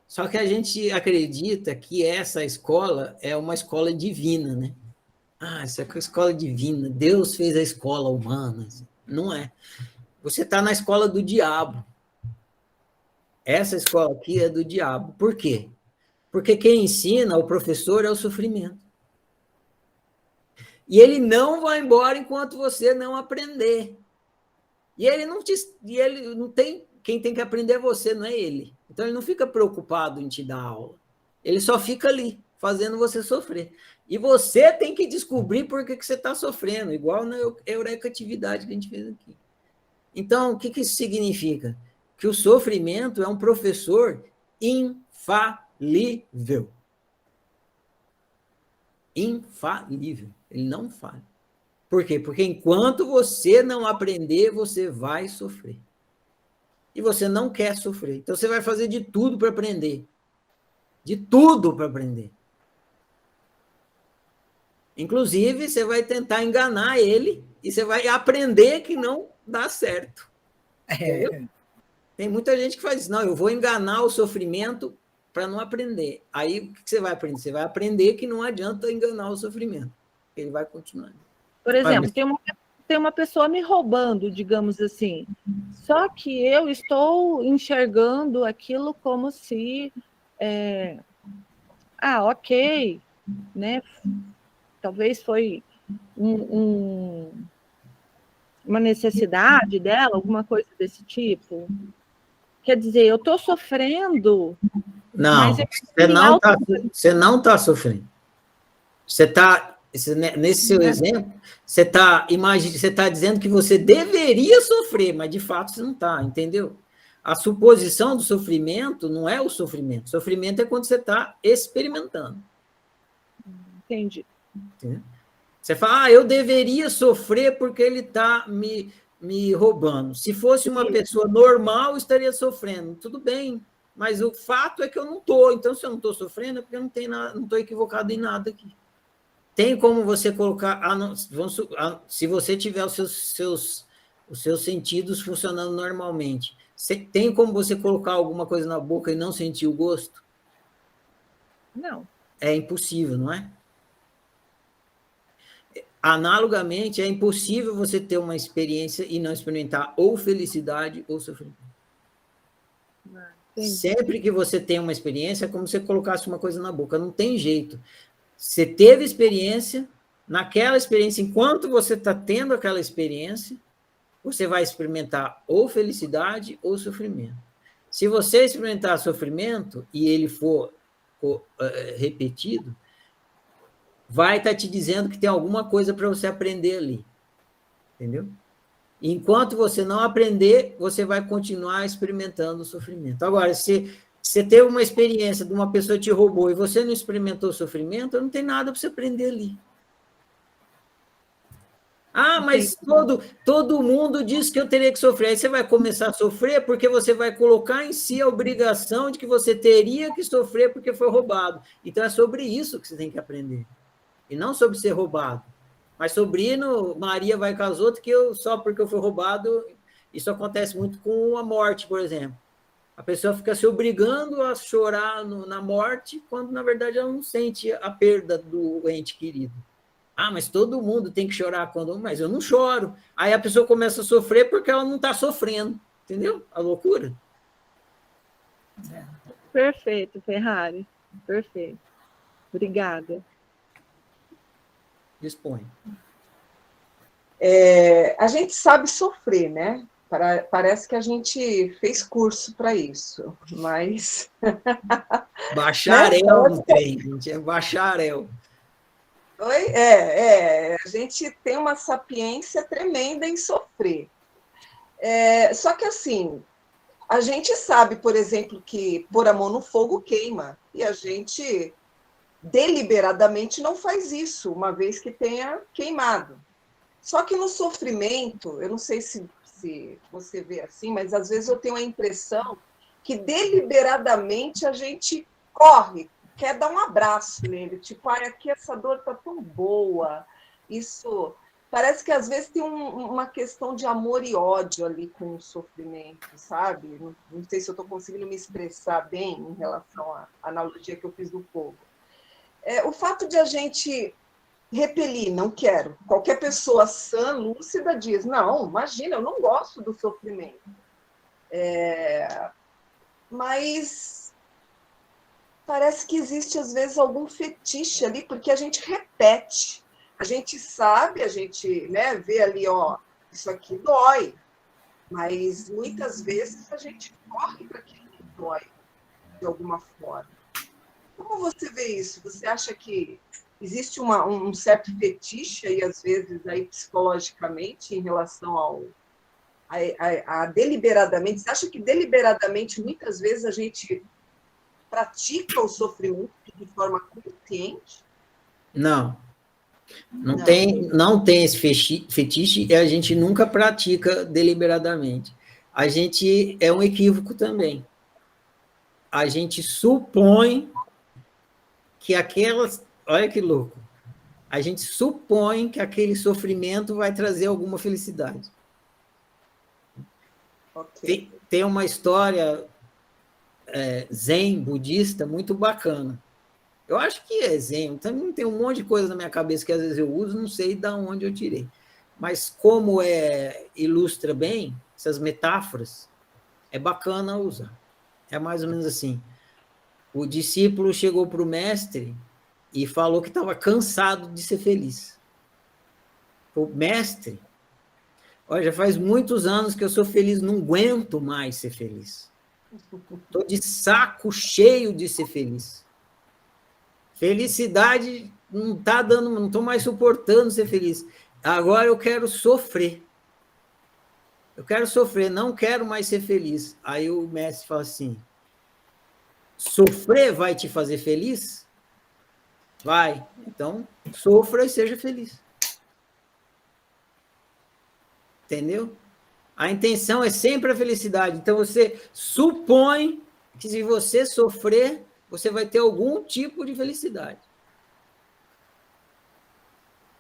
Só que a gente acredita que essa escola é uma escola divina, né? Ah, essa é uma escola divina, Deus fez a escola humana. Não é. Você está na escola do diabo. Essa escola aqui é do diabo. Por quê? Porque quem ensina, o professor, é o sofrimento. E ele não vai embora enquanto você não aprender. E ele não tem... Quem tem que aprender é você, não é ele. Então, ele não fica preocupado em te dar aula. Ele só fica ali, fazendo você sofrer. E você tem que descobrir por que você está sofrendo, igual na eurecatividade que a gente fez aqui. Então, o que isso significa? Que o sofrimento é um professor infalível. Infalível. Ele não falha. Por quê? Porque enquanto você não aprender, você vai sofrer. E você não quer sofrer. Então, você vai fazer de tudo para aprender. De tudo para aprender. Inclusive, você vai tentar enganar ele e você vai aprender que não dá certo. Entendeu? Tem muita gente que faz isso. Não, eu vou enganar o sofrimento para não aprender. Aí, o que você vai aprender? Você vai aprender que não adianta enganar o sofrimento. Ele vai continuar. Por exemplo, tem uma pessoa me roubando, digamos assim. Só que eu estou enxergando aquilo como se... ok, né? Talvez foi uma necessidade dela, alguma coisa desse tipo. Quer dizer, eu estou sofrendo... Não, você não está sofrendo. Você está, nesse seu exemplo, você está dizendo que você deveria sofrer, mas de fato você não está, entendeu? A suposição do sofrimento não é o sofrimento. O sofrimento é quando você está experimentando. Entendi. Entendeu? Você fala, eu deveria sofrer porque ele está me roubando. Se fosse uma pessoa normal, eu estaria sofrendo. Tudo bem, mas o fato é que eu não estou. Então, se eu não estou sofrendo, é porque eu não estou equivocado em nada aqui. Tem como você colocar... se você tiver os seus sentidos funcionando normalmente, tem como você colocar alguma coisa na boca e não sentir o gosto? Não. É impossível, não é? Analogamente, é impossível você ter uma experiência e não experimentar ou felicidade ou sofrimento. Sempre que você tem uma experiência, é como se você colocasse uma coisa na boca. Não tem jeito. Você teve experiência, naquela experiência, enquanto você está tendo aquela experiência, você vai experimentar ou felicidade ou sofrimento. Se você experimentar sofrimento e ele for repetido, vai estar te dizendo que tem alguma coisa para você aprender ali. Entendeu? Enquanto você não aprender, você vai continuar experimentando o sofrimento. Agora, se você teve uma experiência de uma pessoa que te roubou e você não experimentou o sofrimento, não tem nada para você aprender ali. Mas todo mundo diz que eu teria que sofrer. Aí você vai começar a sofrer porque você vai colocar em si a obrigação de que você teria que sofrer porque foi roubado. Então, é sobre isso que você tem que aprender. E não sobre ser roubado. Mas sobre Maria vai com as outras, só porque eu fui roubado, isso acontece muito com a morte, por exemplo. A pessoa fica se obrigando a chorar na morte, quando, na verdade, ela não sente a perda do ente querido. Mas todo mundo tem que chorar mas eu não choro. Aí a pessoa começa a sofrer porque ela não está sofrendo. Entendeu? A loucura. Perfeito, Ferrari. Perfeito. Obrigada. Dispõe. A gente sabe sofrer, né? Parece que a gente fez curso para isso, mas... Bacharel não tem, gente. É bacharel. Oi? A gente tem uma sapiência tremenda em sofrer. Só que, assim, a gente sabe, por exemplo, que pôr a mão no fogo queima, e a gente deliberadamente não faz isso, uma vez que tenha queimado. Só que no sofrimento, eu não sei se você vê assim, mas às vezes eu tenho a impressão que deliberadamente a gente corre, quer dar um abraço nele, tipo, aqui essa dor está tão boa. Isso parece que às vezes tem uma questão de amor e ódio ali com o sofrimento, sabe? Não sei se eu estou conseguindo me expressar bem em relação à analogia que eu fiz do fogo. O fato de a gente repelir, não quero. Qualquer pessoa sã, lúcida, diz, não, imagina, eu não gosto do sofrimento. Mas parece que existe, às vezes, algum fetiche ali, porque a gente repete. A gente sabe, a gente vê ali, isso aqui dói. Mas, muitas vezes, a gente corre para aquilo que dói, de alguma forma. Como você vê isso? Você acha que existe um certo fetiche aí, às vezes, aí, psicologicamente, em relação a deliberadamente? Você acha que deliberadamente, muitas vezes, a gente pratica o sofrimento de forma consciente? Não. Não tem esse fetiche e a gente nunca pratica deliberadamente. A gente é um equívoco também. A gente supõe que aquelas... Olha que louco. A gente supõe que aquele sofrimento vai trazer alguma felicidade. Okay. Tem uma história zen, budista, muito bacana. Eu acho que é zen. Também tem um monte de coisa na minha cabeça que às vezes eu uso, não sei de onde eu tirei. Mas como ilustra bem essas metáforas, é bacana usar. É mais ou menos assim. O discípulo chegou para o mestre e falou que estava cansado de ser feliz. O mestre, olha, já faz muitos anos que eu sou feliz, não aguento mais ser feliz. Estou de saco cheio de ser feliz. Felicidade não está dando, não estou mais suportando ser feliz. Agora eu quero sofrer. Eu quero sofrer, não quero mais ser feliz. Aí o mestre fala assim: sofrer vai te fazer feliz? Vai. Então, sofra e seja feliz. Entendeu? A intenção é sempre a felicidade. Então, você supõe que se você sofrer, você vai ter algum tipo de felicidade.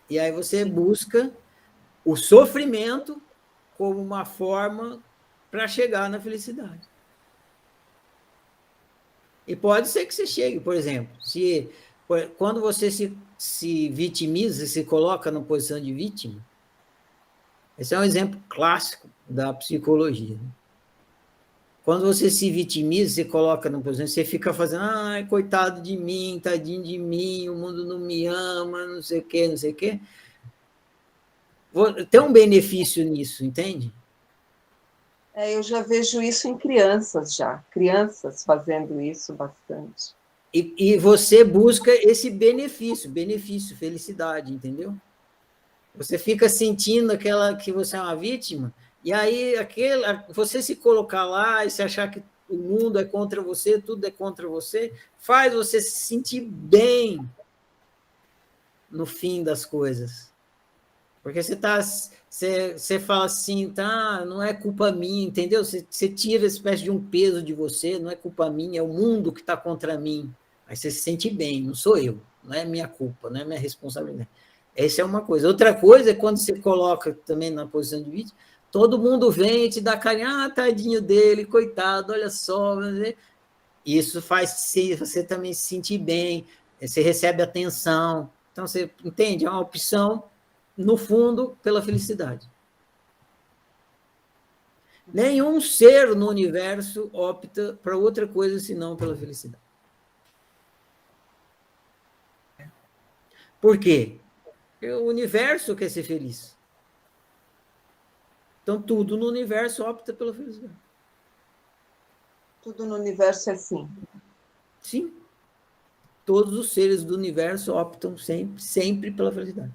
E aí você busca o sofrimento como uma forma para chegar na felicidade. E pode ser que você chegue, por exemplo, quando você se vitimiza, se coloca na posição de vítima, esse é um exemplo clássico da psicologia. Quando você se vitimiza, se coloca na posição, você fica fazendo, ai, coitado de mim, tadinho de mim, o mundo não me ama, não sei o quê, não sei o quê. Tem um benefício nisso, entende? Eu já vejo isso em crianças fazendo isso bastante. E você busca esse benefício, felicidade, entendeu? Você fica sentindo que você é uma vítima, e aí você se colocar lá e se achar que o mundo é contra você, tudo é contra você, faz você se sentir bem no fim das coisas. Porque você fala assim, tá, não é culpa minha, entendeu? Você tira essa espécie de um peso de você, não é culpa minha, é o mundo que está contra mim. Aí você se sente bem, não sou eu, não é minha culpa, não é minha responsabilidade. Essa é uma coisa. Outra coisa é quando você coloca também na posição de vítima, todo mundo vem e te dá carinho, tadinho dele, coitado, olha só. Isso faz você também se sentir bem, você recebe atenção. Então, você entende? É uma opção, no fundo, pela felicidade. Nenhum ser no universo opta para outra coisa senão pela felicidade. Por quê? Porque o universo quer ser feliz. Então, tudo no universo opta pela felicidade. Tudo no universo é assim? Sim. Todos os seres do universo optam sempre pela felicidade.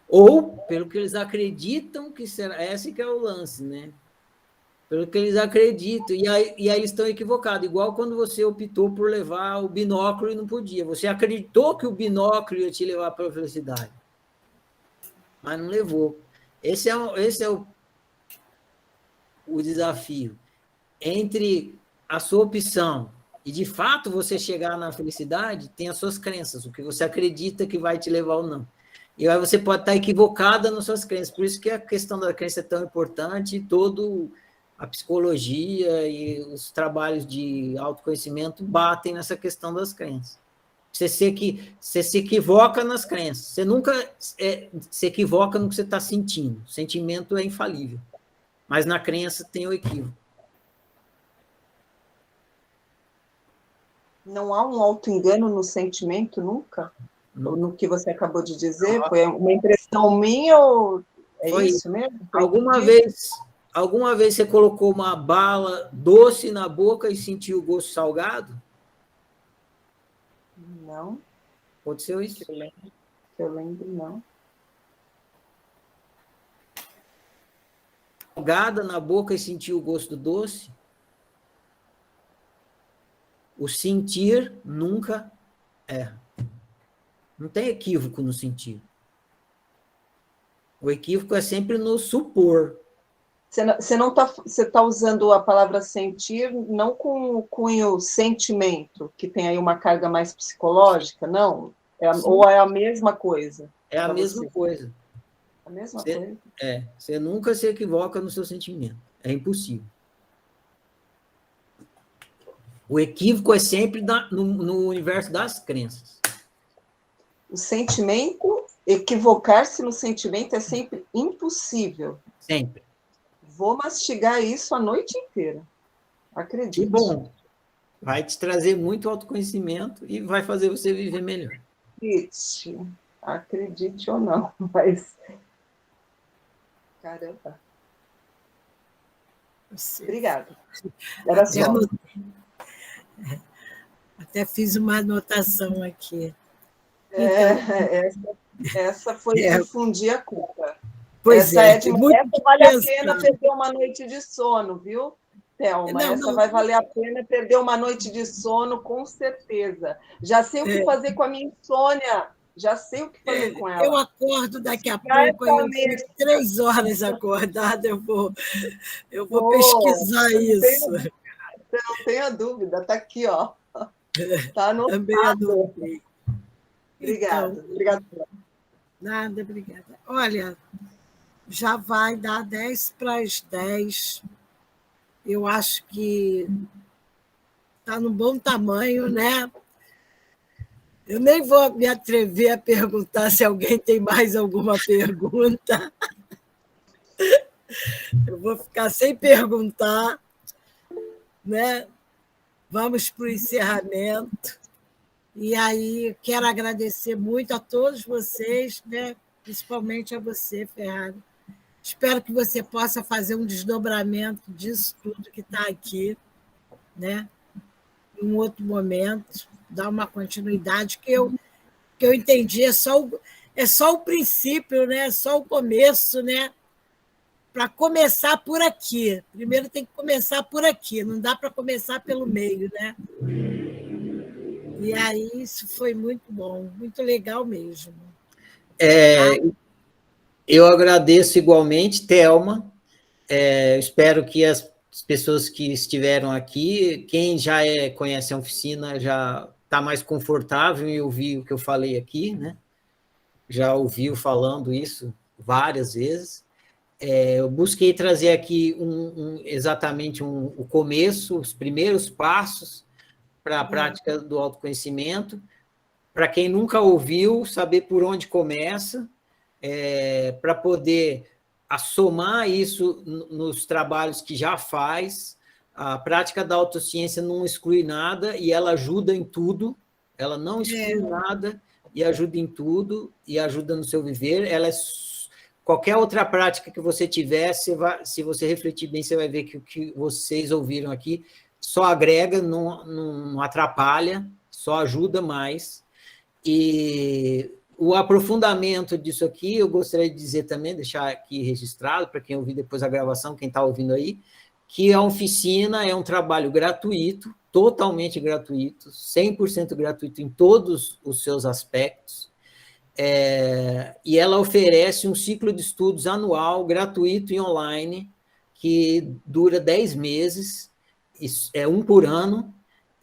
Ou pelo que eles acreditam que será. Esse que é o lance, né? Pelo que eles acreditam. E aí eles estão equivocados. Igual quando você optou por levar o binóculo e não podia. Você acreditou que o binóculo ia te levar para a felicidade. Mas não levou. Esse é o desafio. Entre a sua opção e, de fato, você chegar na felicidade, tem as suas crenças, o que você acredita que vai te levar ou não. E aí você pode estar equivocada nas suas crenças. Por isso que a questão da crença é tão importante e toda a psicologia e os trabalhos de autoconhecimento batem nessa questão das crenças. Você se equivoca nas crenças. Você nunca se equivoca no que você está sentindo. O sentimento é infalível. Mas na crença tem o equívoco. Não há um auto-engano no sentimento nunca? No que você acabou de dizer? Foi uma impressão minha ou Foi isso mesmo? Alguma vez você colocou uma bala doce na boca e sentiu o gosto salgado? Não. Aconteceu isso? Que eu lembro, não. Salgada na boca e sentir o gosto do doce. O sentir nunca erra. Não tem equívoco no sentir. O equívoco é sempre no supor. Você tá usando a palavra sentir não com o cunho sentimento, que tem aí uma carga mais psicológica, não? Ou é a mesma coisa? É a mesma coisa. A mesma coisa? Você nunca se equivoca no seu sentimento. É impossível. O equívoco é sempre no universo das crenças. O sentimento, equivocar-se no sentimento é sempre impossível. Sempre. Vou mastigar isso a noite inteira. Acredito. Que bom. Vai te trazer muito autoconhecimento e vai fazer você viver melhor. Acredite ou não, mas... Caramba. Obrigada. Era só. Até fiz uma anotação aqui. Essa foi difundir a culpa. Pois essa vale a pena perder uma noite de sono, viu, Thelma? Essa vai valer a pena perder uma noite de sono, com certeza. Já sei o que fazer com a minha insônia. Já sei o que fazer com ela. Eu acordo daqui a pouco, eu fico 3 horas acordada, eu vou pesquisar isso. Não tenha dúvida, está aqui, ó. Está anotado. Obrigada. Obrigada. Nada, obrigada. Olha, já vai dar 10 para as 10. Eu acho que está num bom tamanho, né? Eu nem vou me atrever a perguntar se alguém tem mais alguma pergunta. Eu vou ficar sem perguntar, né? Vamos para o encerramento. E aí, quero agradecer muito a todos vocês, né? Principalmente a você, Ferrari. Espero que você possa fazer um desdobramento disso tudo que está aqui, né? Em um outro momento, dar uma continuidade, que eu entendi, é só o princípio, né? É só o começo, né? Para começar por aqui. Primeiro tem que começar por aqui, não dá para começar pelo meio, né? E aí isso foi muito bom, muito legal mesmo. Eu agradeço igualmente, Thelma. Espero que as pessoas que estiveram aqui, quem já conhece a oficina, já está mais confortável em ouvir o que eu falei aqui, né? Já ouviu falando isso várias vezes. Eu busquei trazer aqui exatamente o começo, os primeiros passos para a prática do autoconhecimento, para quem nunca ouviu, saber por onde começa, para poder somar isso nos trabalhos que já faz. A prática da autociência não exclui nada e ela ajuda em tudo, ela não exclui nada e ajuda em tudo, e ajuda no seu viver. Qualquer outra prática que você tiver, se você refletir bem, você vai ver que o que vocês ouviram aqui só agrega, não atrapalha, só ajuda mais. E o aprofundamento disso aqui, eu gostaria de dizer também, deixar aqui registrado, para quem ouvir depois a gravação, quem está ouvindo aí, que a oficina é um trabalho gratuito, totalmente gratuito, 100% gratuito em todos os seus aspectos, e ela oferece um ciclo de estudos anual, gratuito e online, que dura 10 meses, um por ano,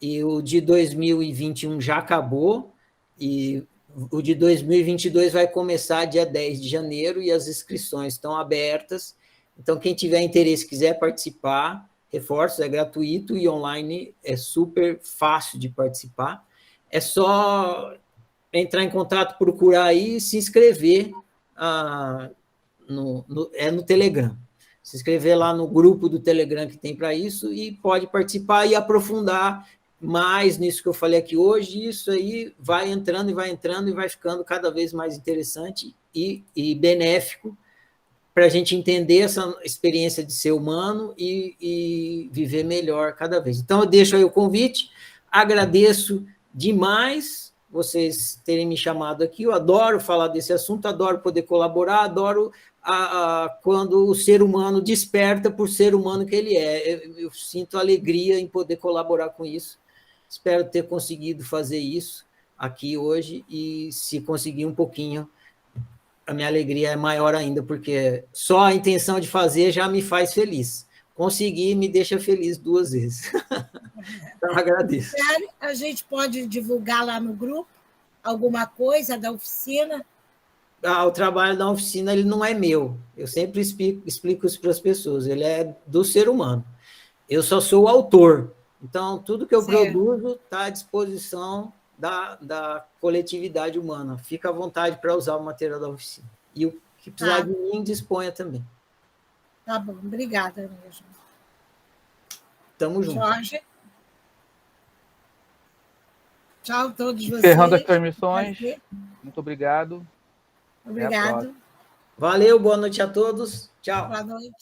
e o de 2021 já acabou, e o de 2022 vai começar dia 10 de janeiro, e as inscrições estão abertas. Então, quem tiver interesse, quiser participar, reforço, é gratuito e online é super fácil de participar. É só entrar em contato, procurar aí e se inscrever no Telegram. Se inscrever lá no grupo do Telegram que tem para isso e pode participar e aprofundar mais nisso que eu falei aqui hoje. Isso aí vai entrando e vai ficando cada vez mais interessante e benéfico para a gente entender essa experiência de ser humano e viver melhor cada vez. Então, eu deixo aí o convite, agradeço demais vocês terem me chamado aqui. Eu adoro falar desse assunto, adoro poder colaborar, adoro quando o ser humano desperta por ser humano que ele é. Eu sinto alegria em poder colaborar com isso. Espero ter conseguido fazer isso aqui hoje, e se conseguir um pouquinho, a minha alegria é maior ainda, porque só a intenção de fazer já me faz feliz. Conseguir me deixa feliz 2 vezes. Então, agradeço. A gente pode divulgar lá no grupo alguma coisa da oficina? O trabalho da oficina ele não é meu. Eu sempre explico isso para as pessoas. Ele é do ser humano. Eu só sou o autor. Então, tudo que eu produzo está à disposição da coletividade humana. Fica à vontade para usar o material da oficina. E o que precisar de mim, disponha também. Tá bom, obrigada mesmo. Tamo junto. Jorge. Tchau a todos vocês. Encerrando as transmissões. Muito obrigado. Obrigado. Valeu, boa noite a todos. Tchau. Boa noite.